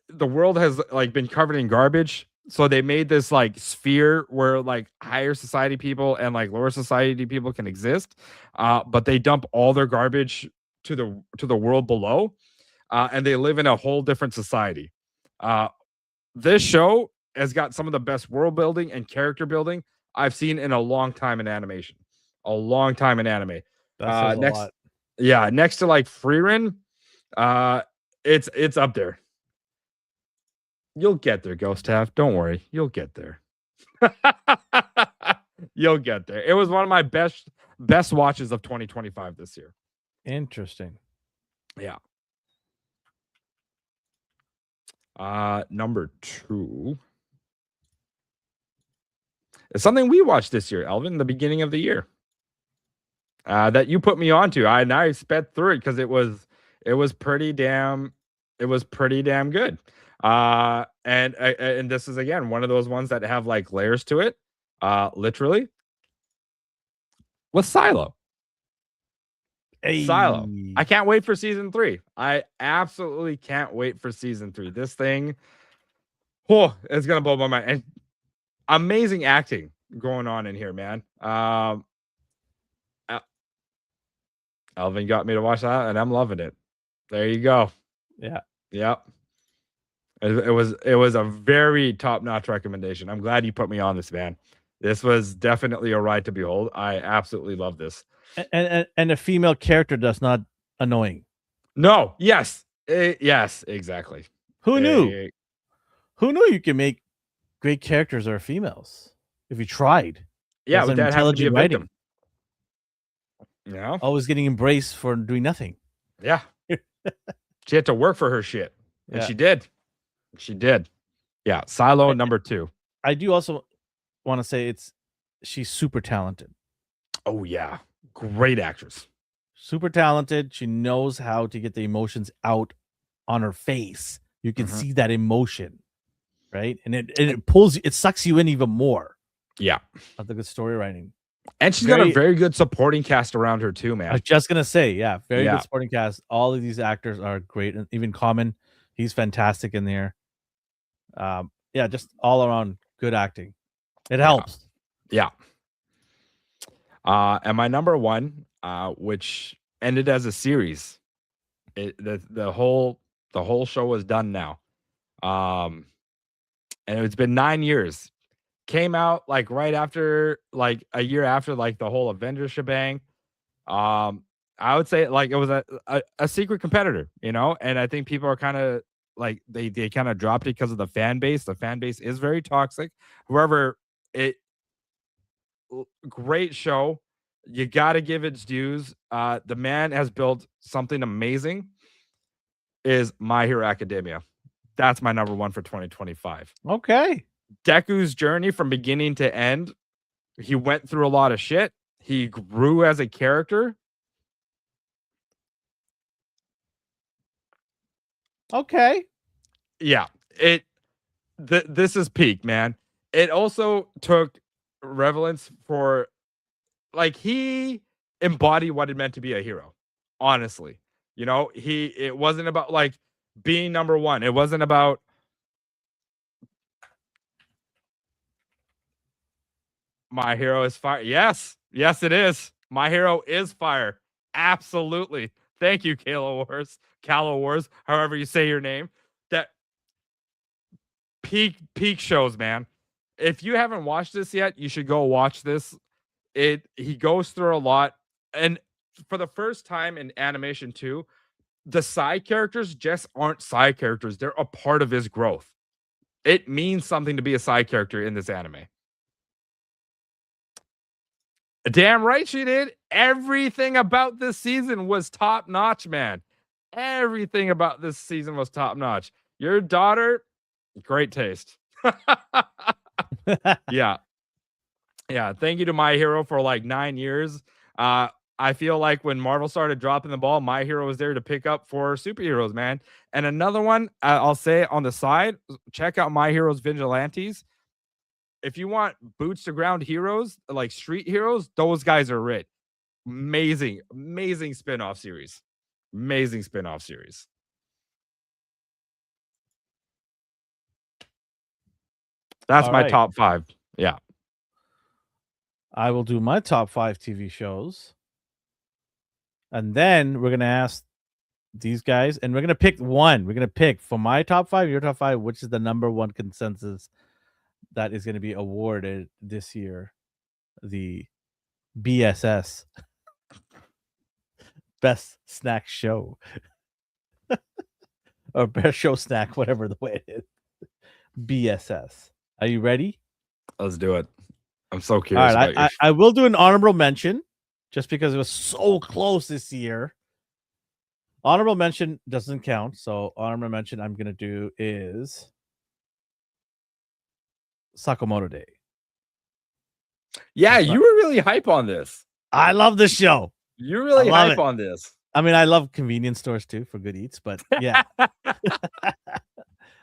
the world has like been covered in garbage. So they made this like sphere where like higher society people and like lower society people can exist, but they dump all their garbage to the world below, and they live in a whole different society. Uh, this show has got some of the best world building and character building I've seen in a long time in animation. A long time in anime. That says a Next, lot. yeah, next to like Freerin, it's up there. You'll get there, Ghost Half. Don't worry, you'll get there. You'll get there. It was one of my best watches of 2025 this year. Interesting. Yeah. Number 2 is something we watched this year, Elvin, the beginning of the year. That you put me onto. I sped through it because it was pretty damn good. And this is again one of those ones that have like layers to it. Literally with Silo. Silo. I can't wait for season 3. I absolutely can't wait for season 3. This thing, it's gonna blow my mind. And amazing acting going on in here, man. Elvin got me to watch that, and I'm loving it. There you go. Yeah. Yep. It was a very top-notch recommendation. I'm glad you put me on this, man. This was definitely a ride to behold. I absolutely love this. And a female character that's not annoying. No. Yes. Yes. Exactly. Who knew? Who knew you can make great characters that are females if you tried? Yeah, with that having to be a victim. Yeah. Always getting embraced for doing nothing. Yeah. She had to work for her shit. And she did. She did. Yeah. Silo number 2. I do also want to say she's super talented. Oh, yeah. Great actress. Super talented. She knows how to get the emotions out on her face. You can see that emotion, right? And it pulls you, it sucks you in even more. Yeah. Of the good story writing. And she's got a very good supporting cast around her too, man. I was just gonna say, very good supporting cast. All of these actors are great, and even Common, he's fantastic in there. Just all around good acting. It helps. Yeah. And my number 1, which ended as a series, the whole show was done now. And it's been 9 years. Came out like right after, like a year after, like the whole Avengers shebang. I would say like it was a secret competitor, you know, and I think people are kind of like they kind of dropped it because of the fan base. The fan base is very toxic. However, great show. You got to give its dues. The man has built something amazing. Is My Hero Academia. That's my number 1 for 2025. Okay. Deku's journey from beginning to end, he went through a lot of shit. He grew as a character. Okay. Yeah. This is peak, man. It also took relevance for, like, he embodied what it meant to be a hero. Honestly. You know, it wasn't about like being number 1. It wasn't about My hero is fire. Yes, it is. My hero is fire. Absolutely. Thank you, Kalo Wars, however you say your name. That peak shows, man. If you haven't watched this yet, you should go watch this. He goes through a lot, and for the first time in animation too, the side characters just aren't side characters. They're a part of his growth. It means something to be a side character in this anime. Damn right she did. Everything about this season was top notch, man. Everything about this season was top notch. Your daughter, great taste. Yeah. Thank you to My Hero for like 9 years. I feel like when Marvel started dropping the ball, My Hero was there to pick up for superheroes, man. And another one, I'll say on the side, check out My Hero's Vigilantes. if you want boots to ground heroes, like street heroes, those guys are it. Amazing spin-off series. Amazing spin-off series. That's All my right. top 5. Yeah. I will do my top 5 TV shows. And then we're going to ask these guys, and we're going to pick one. We're going to pick for my top 5, your top 5, which is the number one consensus that is going to be awarded this year. The BSS. Best Snack Show. Or Best Show Snack, whatever the way it is. BSS. Are you ready? Let's do it. I'm so All curious right, about I will do an honorable mention just because it was so close this year. Honorable mention doesn't count. So honorable mention I'm going to do is Sakamoto Day. Yeah, you were really hype on this. I love this show. You're really love hype it. on this. I mean, I love convenience stores too for good eats, but yeah.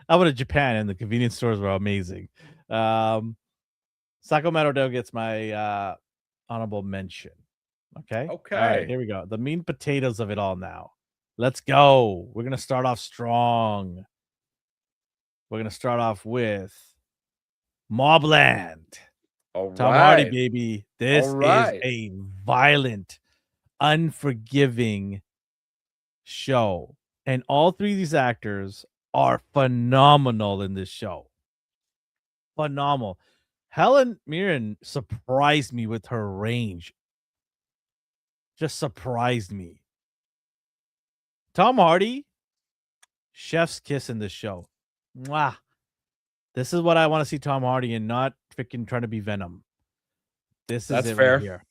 I went to Japan and the convenience stores were amazing. Sakamoto Day gets my honorable mention. Okay. Okay. All right, here we go. The meat and potatoes of it all now. Let's go. We're going to start off strong. We're going to start off with Mobland. All Tom Hardy, right. baby. This All right. is a violent, unforgiving show. And all three of these actors are phenomenal in this show. Phenomenal. Helen Mirren surprised me with her range. Just surprised me. Tom Hardy, chef's kiss in this show. Mwah. This is what I want to see Tom Hardy in, not freaking trying to be Venom. This is That's it fair. right here.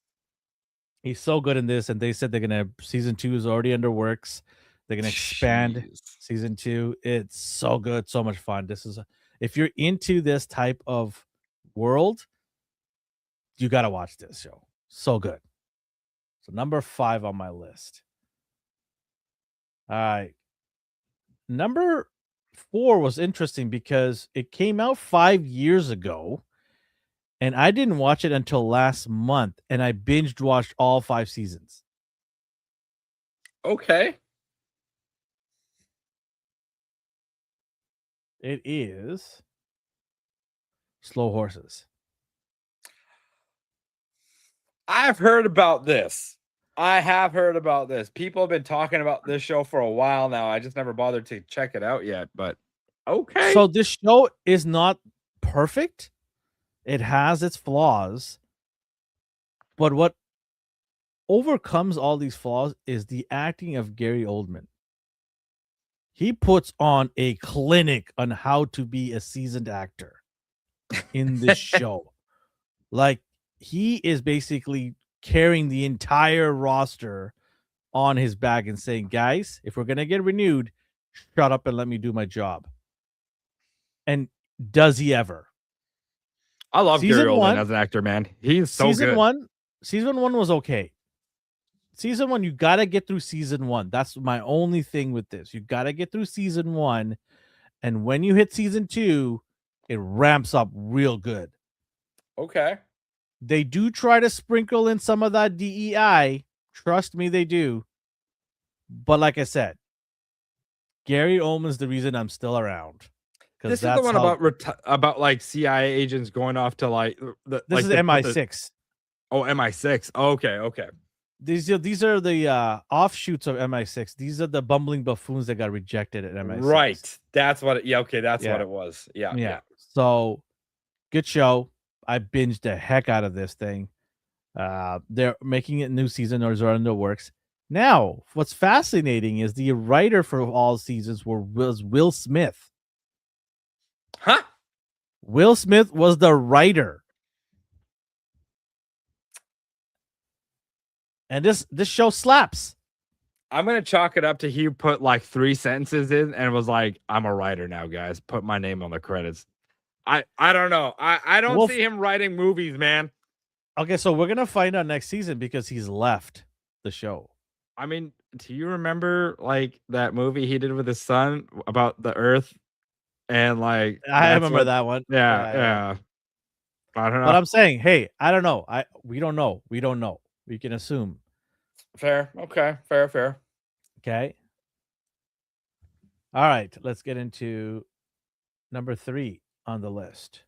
He's so good in this, and they said they're gonna season 2 is already under works. They're gonna expand Jeez. season 2. It's so good, so much fun. This is if you're into this type of world, you gotta watch this show. So good. So number 5 on my list. All right. Number 4 was interesting because it came out 5 years ago, and I didn't watch it until last month, and I binged watched all 5 seasons. Okay. It is Slow Horses. I've heard about this. I have heard about this. People have been talking about this show for a while now. I just never bothered to check it out yet, but okay. So this show is not perfect. It has its flaws. But what overcomes all these flaws is the acting of Gary Oldman. He puts on a clinic on how to be a seasoned actor in this show. Like, he is basically carrying the entire roster on his back and saying, guys, if we're going to get renewed, shut up and let me do my job. And does he ever? I love Season Gary Oldman 1 as an actor, man. He's so season good. Season 1 was okay. Season 1, you got to get through season 1. That's my only thing with this. You got to get through season 1. And when you hit season 2, it ramps up real good. Okay. They do try to sprinkle in some of that DEI. Trust me, they do. But like I said, Gary Oldman's the reason I'm still around. This is the one about like CIA agents going off to like this is MI6. MI6. Okay. These are the offshoots of MI6. These are the bumbling buffoons that got rejected at MI6. Right. That's what what it was. Yeah. So good show. I binged the heck out of this thing. They're making it new season or is in the works. Now, what's fascinating is the writer for all seasons was Will Smith. Huh? Will Smith was the writer. And this show slaps. I'm gonna chalk it up to he put like 3 sentences in and was like, I'm a writer now, guys. Put my name on the credits. I don't know. I don't see him writing movies, man. Okay, so we're gonna find out next season because he's left the show. I mean, do you remember like that movie he did with his son about the Earth? And like I remember that one. Yeah. I don't know. But I'm saying, hey, I don't know. We don't know. We don't know. We can assume. Fair. Okay. Fair. Okay. All right. Let's get into number 3 on the list.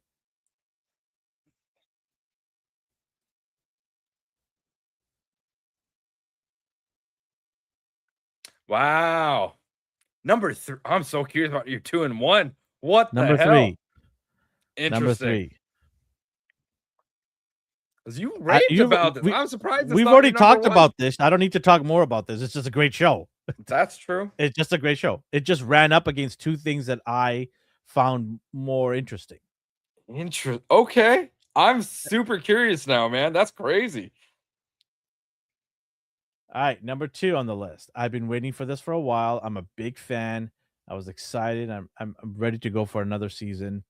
Wow. Number 3. I'm so curious about your 2 and 1. What Number the hell? 3. Number Interesting. 3. Because you raved about this. I'm surprised it's We've not already your number talked 1. about this. I don't need to talk more about this. It's just a great show. That's true. It's just a great show. It just ran up against 2 things that I found more interesting. Okay. I'm super curious now, man. That's crazy. All right, number 2 on the list. I've been waiting for this for a while. I'm a big fan. I was excited. I'm ready to go for another season.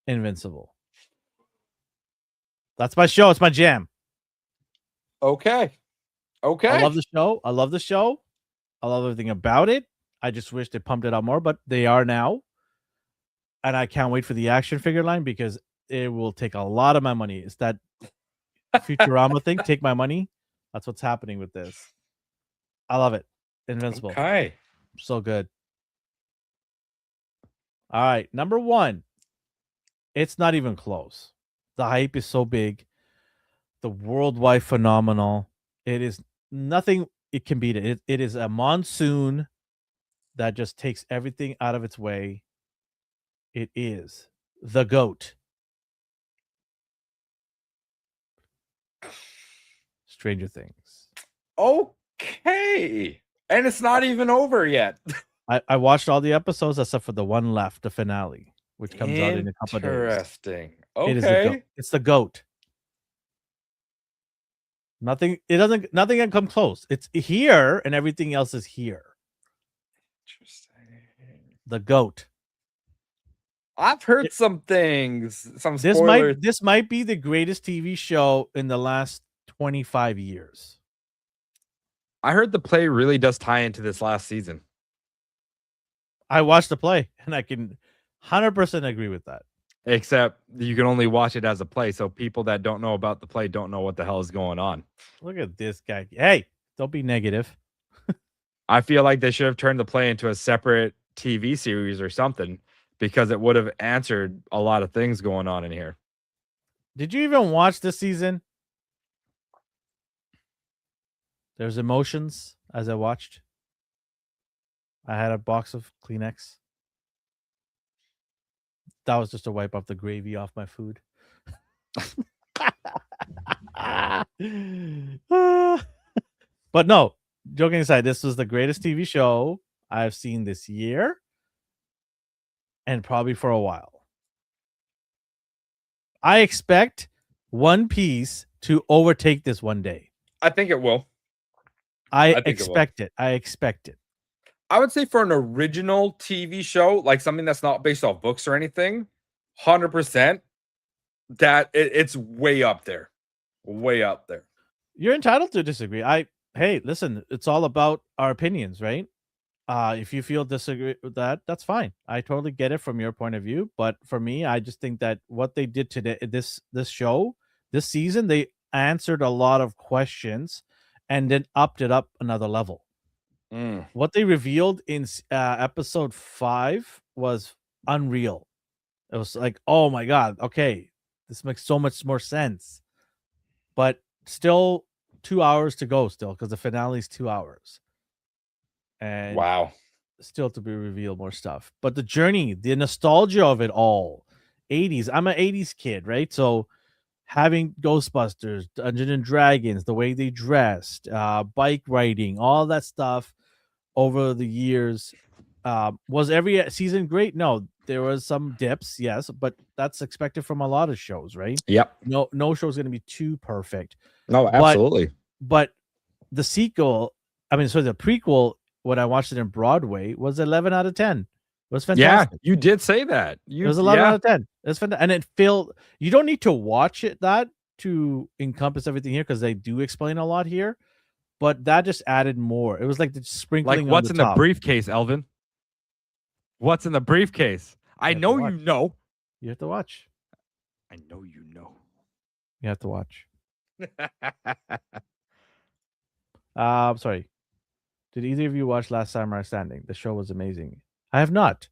Invincible. That's my show. It's my jam. Okay. I love the show. I love everything about it. I just wish they pumped it out more, but they are now. And I can't wait for the action figure line because it will take a lot of my money. It's that Futurama thing. Take my money. That's what's happening with this. I love it. Invincible. Okay. So good. All right. Number 1. It's not even close. The hype is so big. The worldwide phenomenal. It is nothing it can beat it. It is a monsoon that just takes everything out of its way. It is the GOAT. Stranger Things. Okay. And it's not even over yet. I watched all the episodes except for the one left, the finale, which comes out in a couple of days. Interesting. Okay. It is the GOAT. It's the GOAT. Nothing can come close. It's here and everything else is here. Interesting. The GOAT. I've heard some things, some spoilers. This might be the greatest TV show in the last 25 years. I heard the play really does tie into this last season. I watched the play and I can 100% agree with that. Except you can only watch it as a play, so people that don't know about the play don't know what the hell is going on. Look at this guy. Hey, don't be negative. I feel like they should have turned the play into a separate TV series or something because it would have answered a lot of things going on in here. Did you even watch this season? There's emotions as I watched. I had a box of Kleenex. That was just to wipe off the gravy off my food. But no, joking aside, this was the greatest TV show I've seen this year and probably for a while. I expect One Piece to overtake this one day. I think it will. I expect it. I would say for an original TV show, like something that's not based off books or anything, 100%, that it's way up there. Way up there. You're entitled to disagree. Hey, listen, it's all about our opinions, right? If you feel disagree with that, that's fine. I totally get it from your point of view. But for me, I just think that what they did today, this show, this season, they answered a lot of questions and then upped it up another level. What they revealed in episode 5 was unreal. It was like, oh my god, okay, this makes so much more sense. But still 2 hours to go still because the finale is 2 hours. And wow, still to be revealed more stuff. But the journey, the nostalgia of it all, 80s. I'm an 80s kid, right? So having Ghostbusters, Dungeons and Dragons, the way they dressed, bike riding, all that stuff over the years. Was every season great? No, there was some dips, yes, but that's expected from a lot of shows, right? Yep. No show is going to be too perfect. No, absolutely. But the sequel, the prequel, when I watched it in Broadway, was 11 out of 10. It was fantastic. Yeah, you did say that. It was 11 out of 10. It's fantastic. And it felt, you don't need to watch it that to encompass everything here because they do explain a lot here. But that just added more. It was like the sprinkling. Like what's on in top. the briefcase, Elvin? What's in the briefcase? I know you know. You have to watch. I know you know. You have to watch. Sorry. Did either of you watch Last Samurai Standing? The show was amazing. I have not.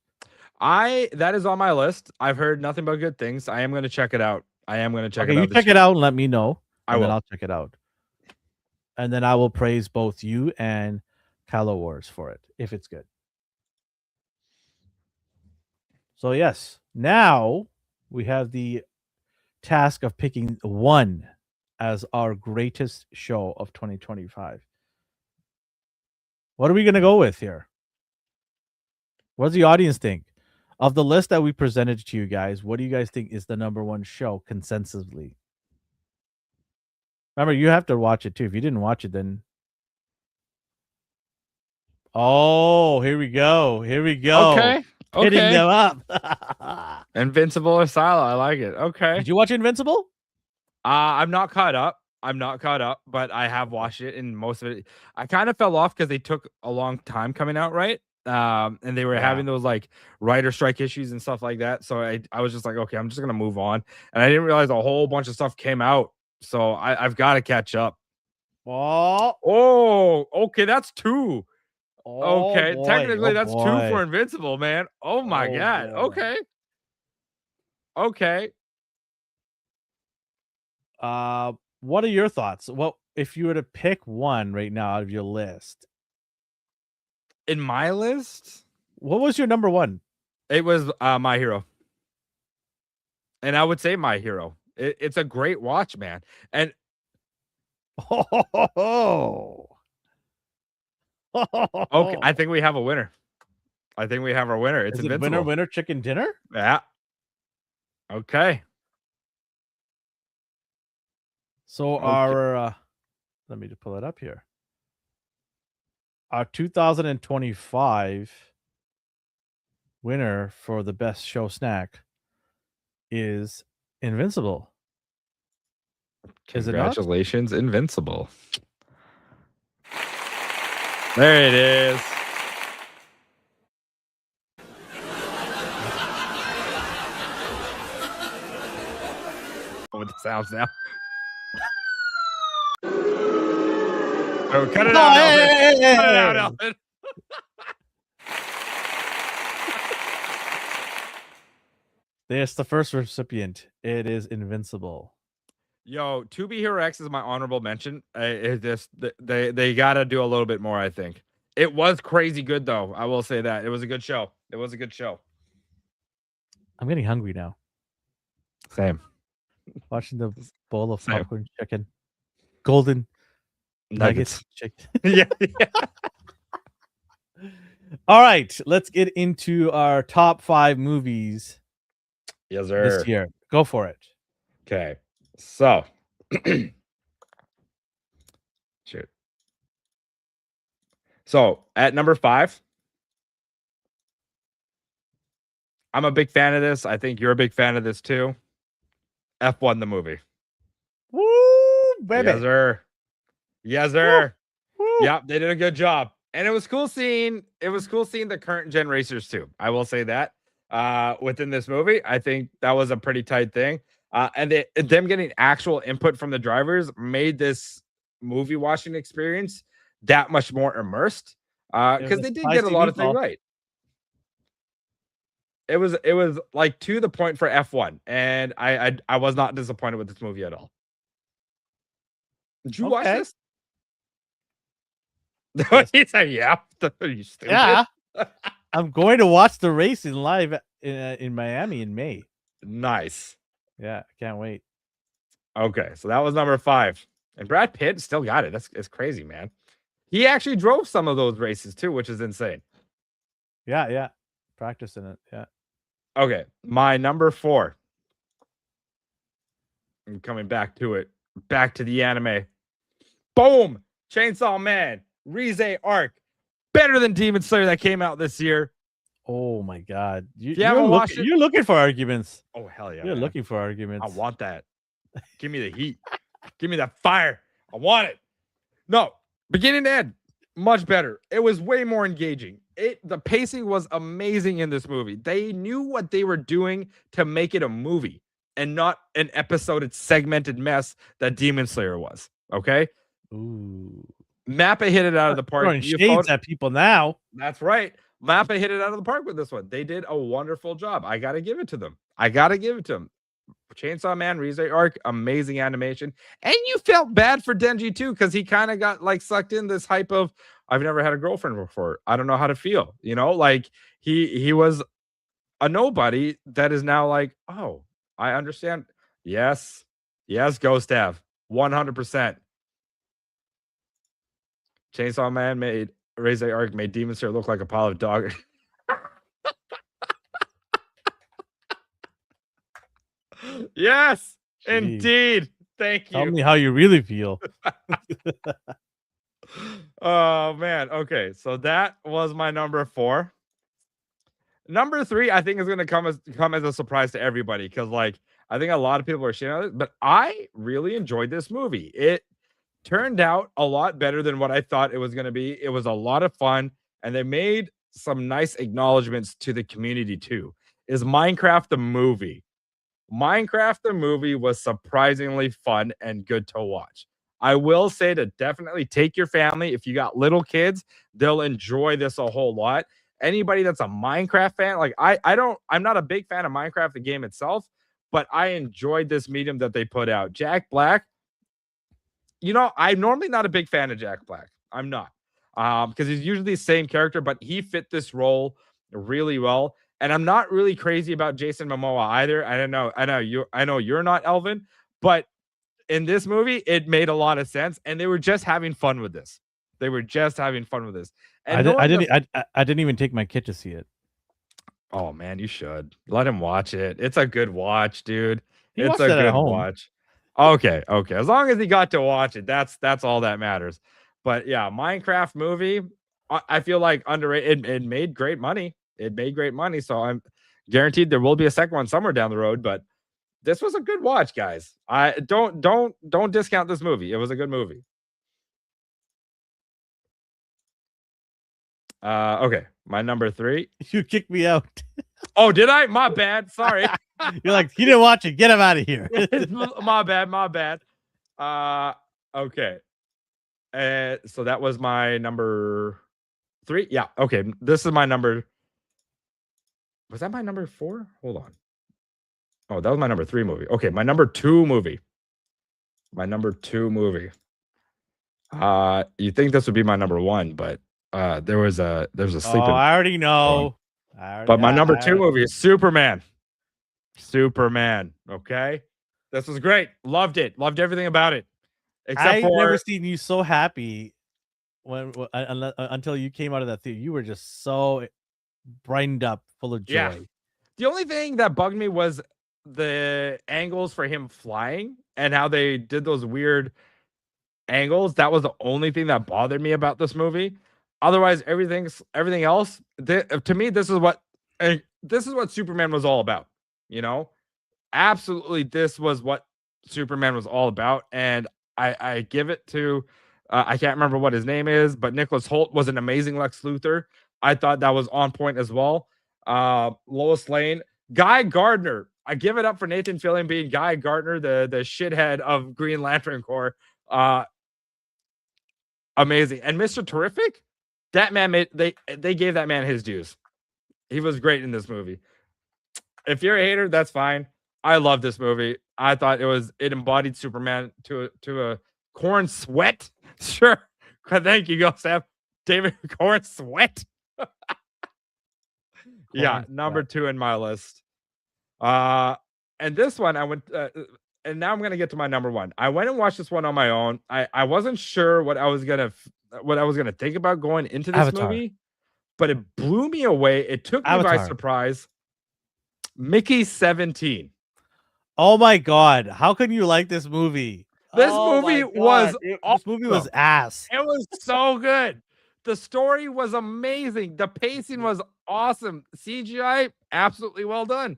That is on my list. I've heard nothing but good things. I am going to check it out. Okay, you check it out and let me know, I and then will. I'll check it out. And then I will praise both you and Kylo Wars for it if it's good. So yes, now we have the task of picking one as our greatest show of 2025. What are we going to go with here? What does the audience think? Of the list that we presented to you guys, what do you guys think is the number one show consensusly? Remember, you have to watch it too. If you didn't watch it, then... Oh, here we go. Here we go. Okay. Hitting them up. Invincible or Silo. I like it. Okay. Did you watch Invincible? I'm not caught up. But I have watched it, and most of it I kind of fell off because they took a long time coming out, right? And they were having those like writer strike issues and stuff like that. So I was just like, okay, I'm just gonna move on. And I didn't realize a whole bunch of stuff came out. So I've got to catch up. Oh, okay, that's 2. Okay, boy. technically that's 2 boy. for Invincible, man. Oh my god. boy. Okay. What are your thoughts? Well, if you were to pick one right now out of your list, In my list, what was your number one? it was My Hero. And I would say My Hero. It's a great watch, man. And okay, I think we have a winner. I think we have our winner. It's Is it Invincible. winner, chicken dinner? Yeah. Okay. So our, let me just pull it up here. Our 2025 winner for the best show snack is Invincible. Is it not? Congratulations, Invincible. There it is. With the sounds now. Oh, cut it out, Elvin. Cut it out, Elvin. There's the first recipient. It is Invincible. Yo, To Be Hero X is my honorable mention. They gotta do a little bit more, I think. It was crazy good though. I will say that. It was a good show. I'm getting hungry now. Same. Watching the bowl of Same. popcorn chicken. Golden nuggets chicken. Yeah. All right, let's get into our top 5 movies Yes, sir. this year. Go for it. Okay. So shoot. So at number 5, I'm a big fan of this. I think you're a big fan of this too. F1 the movie. Woo, baby. Yes, sir. Yes, sir. Woo. Yep, they did a good job. And it was cool seeing the current gen racers too. I will say that. Within this movie, I think that was a pretty tight thing. And them getting actual input from the drivers made this movie watching experience that much more immersed. Because they did get a lot of things right. It was like to the point for F1, and I was not disappointed with this movie at all. Did you watch this? He said, "Yeah." Are you stupid? Yeah. I'm going to watch the race in live in Miami in May. Nice. Yeah, I can't wait. Okay, so that was number 5, and Brad Pitt still got it. It's crazy, man. He actually drove some of those races too, which is insane. Yeah. Practicing it. Yeah. Okay, my number 4. I'm coming back to it. Back to the anime. Boom! Chainsaw Man. Rize Arc. Better than Demon Slayer that came out this year. Oh my god. You're looking for arguments. Oh, hell yeah. You're man. looking for arguments. I want that. Give me the heat. Give me that fire. I want it. No, beginning to end, much better. It was way more engaging. The pacing was amazing in this movie. They knew what they were doing to make it a movie. and not an episoded segmented mess that Demon Slayer was. Okay, Ooh. Mappa hit it out of the park. Throwing shades at people now. That's right. Mappa hit it out of the park with this one. They did a wonderful job. I got to give it to them. Chainsaw Man, Rize arc, amazing animation. And you felt bad for Denji too, because he kind of got like sucked in this hype of I've never had a girlfriend before. I don't know how to feel. You know, like he was a nobody that is now like, oh, I understand. Yes, Ghost Av, 100%. Chainsaw Man made Rize arc made Demon Slayer look like a pile of dog. Yes, Jeez. indeed. Thank you. Tell me how you really feel. Oh man. Okay, so that was my number 4. Number 3, I think is going to come as a surprise to everybody because, like, I think a lot of people are shitting on it, but I really enjoyed this movie. It turned out a lot better than what I thought it was going to be. It was a lot of fun, and they made some nice acknowledgments to the community too. Is Minecraft the movie? Minecraft the movie was surprisingly fun and good to watch. I will say to definitely take your family. If you got little kids, they'll enjoy this a whole lot. Anybody that's a Minecraft fan, like I'm not a big fan of Minecraft, the game itself, but I enjoyed this medium that they put out. Jack Black, you know, I'm normally not a big fan of Jack Black. I'm not. Because he's usually the same character, but he fit this role really well. And I'm not really crazy about Jason Momoa either. I know you're not, Elvin, but in this movie, it made a lot of sense, and they were just having fun with this. And I didn't even take my kid to see it. Oh man, you should let him watch it. It's a good watch, dude. It's a good watch. Okay. As long as he got to watch it, that's all that matters. But yeah, Minecraft movie, I feel like underrated. It made great money. So I'm guaranteed there will be a second one somewhere down the road. But this was a good watch, guys. I don't discount this movie. It was a good movie. Okay, my number 3. You kicked me out. Oh, did I? My bad. Sorry. You're like, you didn't watch it. Get him out of here. My bad. Okay. So that was my number 3. Yeah. Okay. This is my number. Was that my number 4? Hold on. Oh, that was my number 3 movie. Okay, my number 2 movie. You think this would be my number 1, but there was a sleeping. Oh, I already know. But my number 2 movie is Superman. Okay, this was great. Loved it. Loved everything about it. I've never seen you so happy until you came out of that theater. You were just so brightened up, full of joy. Yeah. The only thing that bugged me was the angles for him flying and how they did those weird angles. That was the only thing that bothered me about this movie. Otherwise, everything else, to me, this is what Superman was all about. You know, absolutely, this was what Superman was all about, and I give it to I can't remember what his name is, but Nicholas Hoult was an amazing Lex Luthor. I thought that was on point as well. Lois Lane, Guy Gardner. I give it up for Nathan Fillion being Guy Gardner, the shithead of Green Lantern Corps. Amazing. And Mr. Terrific, that man they gave that man his dues. He was great in this movie. If you're a hater, that's fine. I love this movie. I thought it embodied Superman to a corn sweat. Sure. Thank you, Sam. David Corn Sweat. Yeah, number 2 in my list. And this one I went and now I'm gonna get to my number 1. I went and watched this one on my own. I wasn't sure what I was gonna think about going into this movie, but it blew me away. It took me by surprise. Mickey 17. Oh my god, how can you like this movie? This movie was ass. It was so good. The story was amazing. The pacing was awesome. CGI absolutely well done.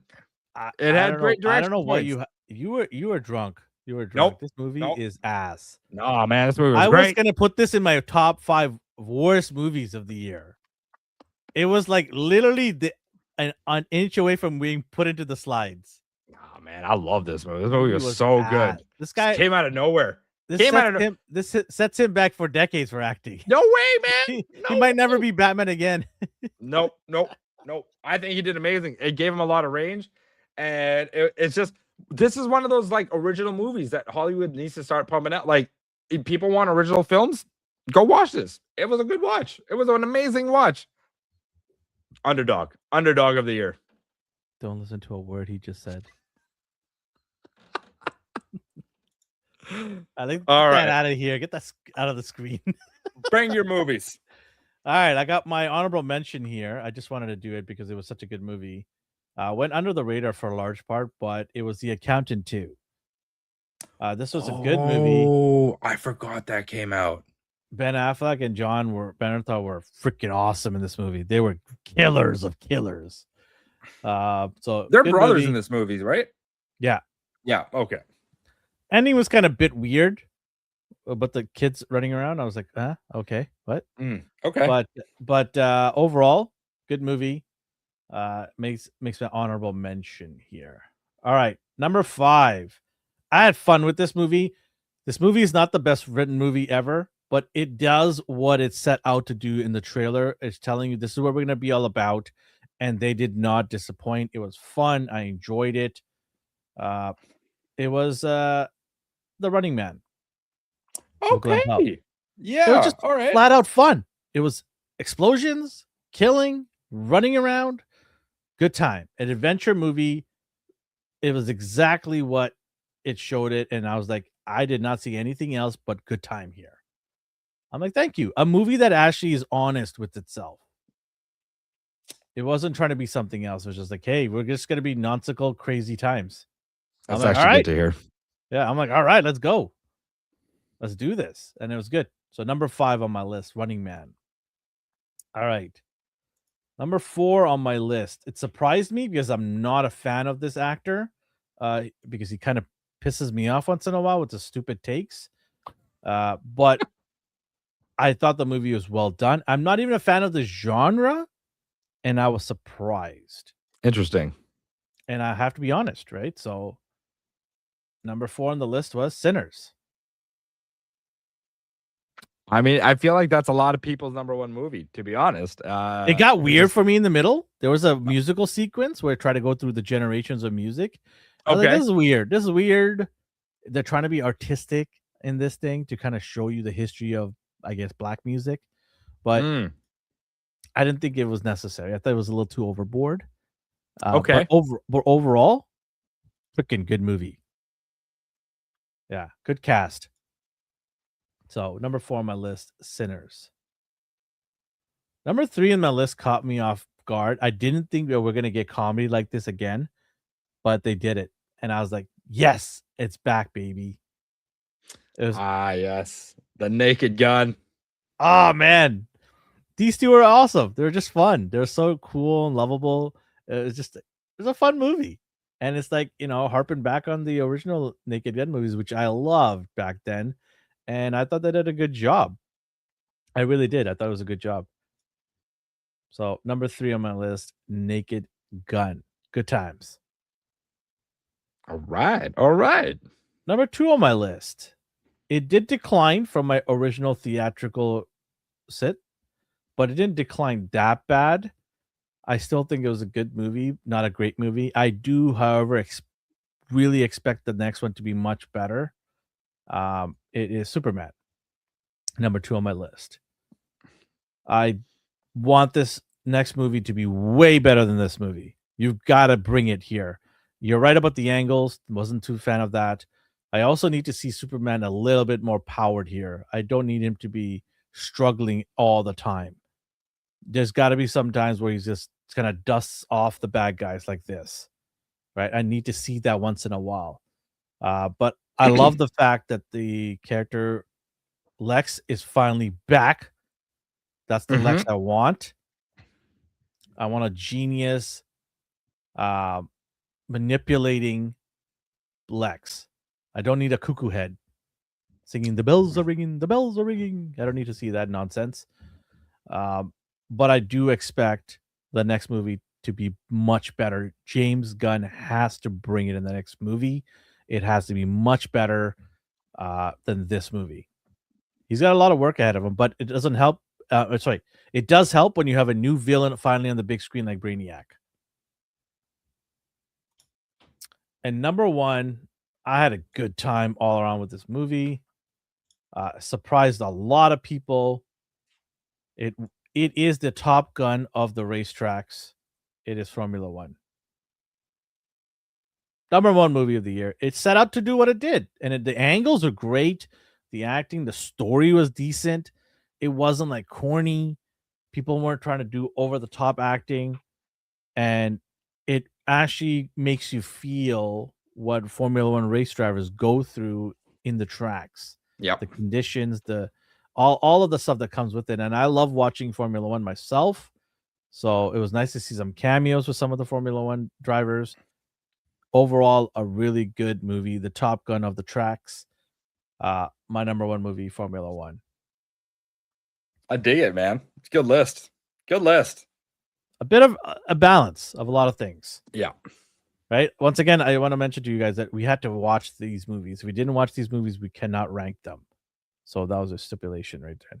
It had great direction. I don't know what you were drunk. You were drunk. Nope. This movie is ass. No, man, this movie was great. I was gonna put this in my top 5 worst movies of the year. It was like literally an inch away from being put into the slides. Oh man, I love this movie. This movie was so good. bad. This guy came out of nowhere. This Came out sets of him. This sets him back for decades for acting. no way, man. He might never be Batman again. Nope. I think he did amazing. It gave him a lot of range, and it's just this is one of those like original movies that Hollywood needs to start pumping out. Like, if people want original films, go watch this. It was a good watch. It was an amazing watch. Underdog of the year. Don't listen to a word he just said. I think All right, out of here. Get that out of the screen. bring your movies. All right, I got my honorable mention here. I just wanted to do it because it was such a good movie. Went under the radar for a large part, but it was The Accountant 2. This was a good movie. Oh, I forgot that came out. Ben Affleck and John Bernthal were freaking awesome in this movie. They were killers of killers. So They're good brothers movie. in this movie, right? Yeah. Okay. Ending was kind of a bit weird, but the kids running around, I was like, okay, what? Okay. But overall, good movie. Makes an honorable mention here. All right, number 5. I had fun with this movie. This movie is not the best written movie ever, but it does what it set out to do in the trailer. It's telling you this is what we're going to be all about, and they did not disappoint. It was fun. I enjoyed it. It was The Running Man. Okay. Yeah. It was just all right. flat out fun. It was explosions, killing, running around, good time. An adventure movie. It was exactly what it showed it, and I was like, I did not see anything else but good time here. I'm like, thank you. A movie that actually is honest with itself. It wasn't trying to be something else. It was just like, hey, we're just gonna be nonsensical, crazy times. That's like, actually all right. good to hear. Yeah, I'm like, all right, let's go. Let's do this. And it was good. So number 5 on my list, Running Man. All right. Number 4 on my list. It surprised me because I'm not a fan of this actor. Because he kind of pisses me off once in a while with the stupid takes. But I thought the movie was well done. I'm not even a fan of the genre, and I was surprised. Interesting. And I have to be honest, right? So number 4 on the list was Sinners. I mean, I feel like that's a lot of people's number 1 movie, to be honest. It got weird for me in the middle. There was a musical sequence where it tried to go through the generations of music. I was like, this is weird. This is weird. They're trying to be artistic in this thing to kind of show you the history of, I guess, black music. But I didn't think it was necessary. I thought it was a little too overboard. But overall, freaking good movie. Yeah, good cast. So number 4 on my list, Sinners. Number 3 on my list caught me off guard. I didn't think that we're gonna get comedy like this again, but they did it, and I was like, "Yes, it's back, baby." It was yes, The Naked Gun. Oh man, these two are awesome. They're just fun. They're so cool and lovable. It was a fun movie, and it's like, harping back on the original Naked Gun movies, which I loved back then. And I thought they did a good job. I really did. I thought it was a good job. So number 3 on my list, Naked Gun. Good times. All right. Number 2 on my list. It did decline from my original theatrical sit, but it didn't decline that bad. I still think it was a good movie, not a great movie. I do, however, really expect the next one to be much better. It is Superman, number 2 on my list. I want this next movie to be way better than this movie. You've got to bring it here. You're right about the angles. Wasn't too fan of that. I also need to see Superman a little bit more powered here. I don't need him to be struggling all the time. There's got to be some times where he's just kind of dusts off the bad guys like this, right? I need to see that once in a while. But I love the fact that the character Lex is finally back. That's the Lex I want. I want a genius, manipulating Lex. I don't need a cuckoo head singing "The bells are ringing, the bells are ringing." I don't need to see that nonsense. But I do expect the next movie to be much better. James Gunn has to bring it in the next movie. It has to be much better than this movie. He's got a lot of work ahead of him, but it doesn't help. Sorry, it does help when you have a new villain finally on the big screen like Brainiac. And number one, I had a good time all around with this movie. Surprised a lot of people. It is the Top Gun of the racetracks. It is Formula One. Number one movie of the year. It set out to do what it did, and the angles are great. The acting, the story was decent. It wasn't like corny. People weren't trying to do over the top acting, and it actually makes you feel what Formula One race drivers go through in the tracks. Yep. The conditions, the all of the stuff that comes with it. And I love watching Formula One myself. So it was nice to see some cameos with some of the Formula One drivers. Overall, a really good movie. The Top Gun of the tracks. My number one movie, Formula One. I dig it, man. It's a good list. Good list. A bit of a balance of a lot of things. Yeah. Right. Once again, I want to mention to you guys that we had to watch these movies. If we didn't watch these movies, we cannot rank them. So that was a stipulation right there.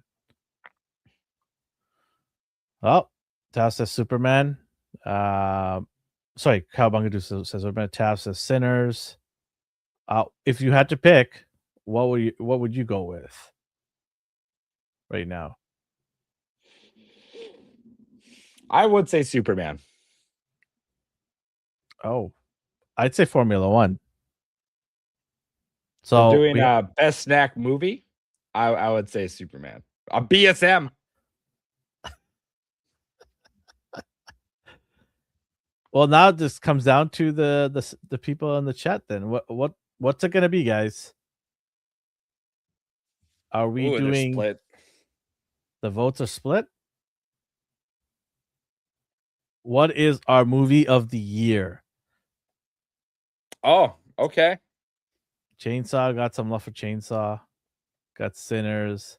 Oh, Tav says Superman. Sorry, Cowbunga says Superman. Tav says Sinners. If you had to pick, what would you go with right now? I would say Superman. Oh, I'd say Formula One. So doing best snack movie, I would say Superman. A BSM. Well, now this comes down to the people in the chat. Then what's it gonna be, guys? Are we doing split? The votes are split? What is our movie of the year? Oh, okay. Chainsaw, got some love for Chainsaw. Got Sinners.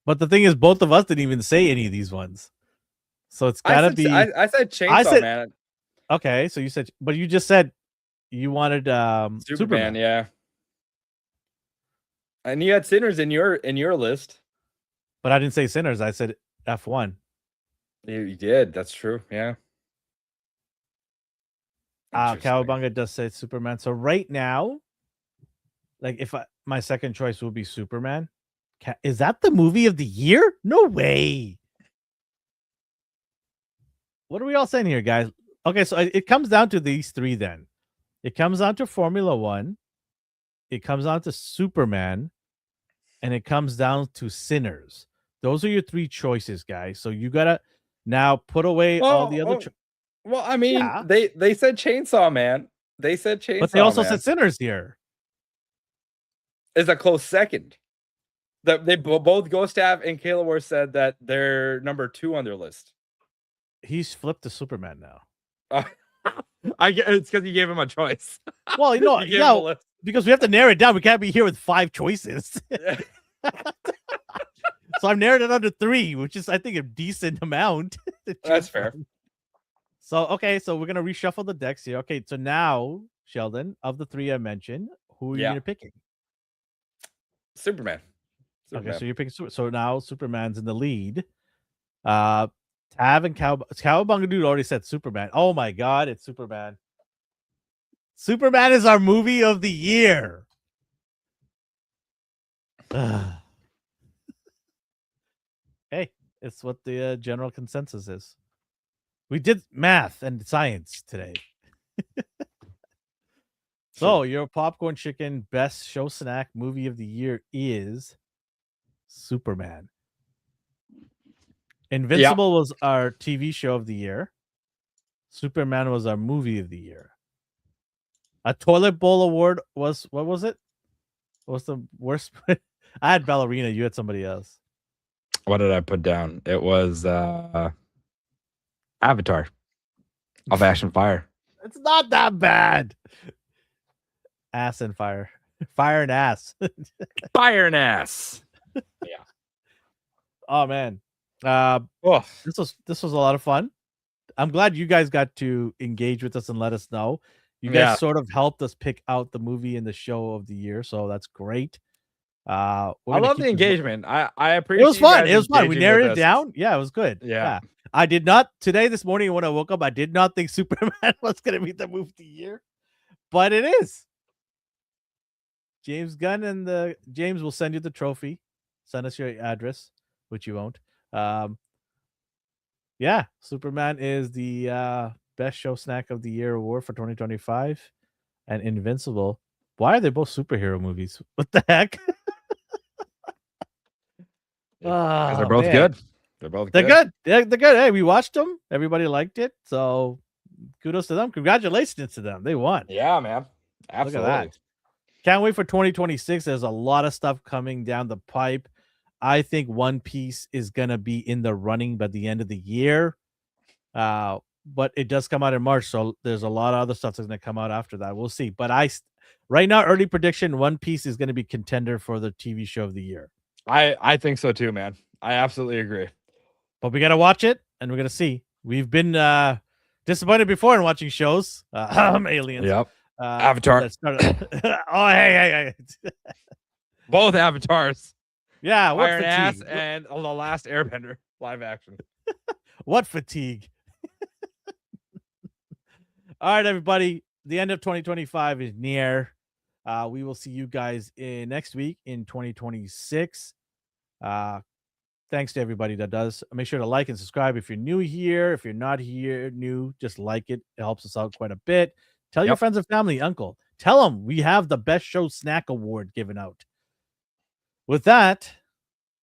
But the thing is, both of us didn't even say any of these ones. So it's gotta be. I said Chainsaw Man. Okay, so you said, but you just said you wanted Superman. Yeah. And you had Sinners in your list. But I didn't say Sinners. I said F1. You did. That's true. Yeah. Cowabunga does say Superman. So right now, like my second choice will be Superman. Is that the movie of the year? No way. What are we all saying here, guys? Okay, so it comes down to these three then. It comes down to Formula One. It comes down to Superman. And it comes down to Sinners. Those are your three choices, guys. So you got to now put away all the other well, I mean, yeah. they said Chainsaw Man. They said Chainsaw Man. But they also said Sinners here. Is a close second. They both Gustav and Kalawar said that they're number 2 on their list. He's flipped to Superman now. It's because you gave him a choice. Well, yeah, because we have to narrow it down. We can't be here with 5 choices. So I've narrowed it down to 3, which is, I think, a decent amount. That's fair. So, okay, so we're going to reshuffle the decks here. Okay, so now, Sheldon, of the 3 I mentioned, who are you going to pick? Superman. Okay, so you're picking so now Superman's in the lead. Tav and Cowabunga Dude already said Superman. Oh my god, it's Superman. Superman is our movie of the year. Hey, it's what the general consensus is. We did math and science today. So your popcorn chicken best show snack movie of the year is Superman. Invincible was our TV show of the year. Superman was our movie of the year. A toilet bowl award was, what was it? What was the worst? I had Ballerina. You had somebody else. What did I put down? It was Avatar of Ash and Fire. It's not that bad. Ass and fire. Fire and ass. Fire and ass. Yeah. Oh, man. Oh, This was a lot of fun. I'm glad you guys got to engage with us and let us know. You guys Yeah. sort of helped us pick out the movie and the show of the year, so that's great. I love the engagement. I It appreciate was fun. you guys It was fun. We engaging narrowed with it us. down. Yeah, it was good. Yeah. I did not today this morning when I woke up, I did not think Superman was gonna be the movie of the year, but it is. James Gunn and the James will send you the trophy. Send us your address, which you won't. Yeah, Superman is the best show snack of the year award for 2025, and Invincible. Why are they both superhero movies? What the heck? Because they're Oh, both man. good. They're both They're good. good. They're good. Hey, we watched them. Everybody liked it. So kudos to them. Congratulations to them. They won. Yeah, man. Absolutely. Look at that. Can't wait for 2026. There's a lot of stuff coming down the pipe. I think One Piece is going to be in the running by the end of the year. But it does come out in March. So there's a lot of other stuff that's going to come out after that. We'll see. But right now, early prediction, One Piece is going to be contender for the TV show of the year. I think so too, man. I absolutely agree. But we got to watch it and we're going to see. We've been disappointed before in watching shows. Aliens. Yep. Avatar. Oh, hey. Both Avatars. Yeah, what Iron fatigue? Ass and The Last Airbender live action. What fatigue? All right, everybody. The end of 2025 is near. We will see you guys next week in 2026. Thanks to everybody that does. Make sure to like and subscribe if you're new here. If you're not new, just like it. It helps us out quite a bit. Tell your friends and family, uncle. Tell them we have the Best Show Snack Award given out. With that,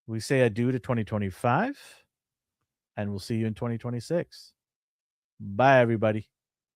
we say adieu to 2025, and we'll see you in 2026. Bye, everybody.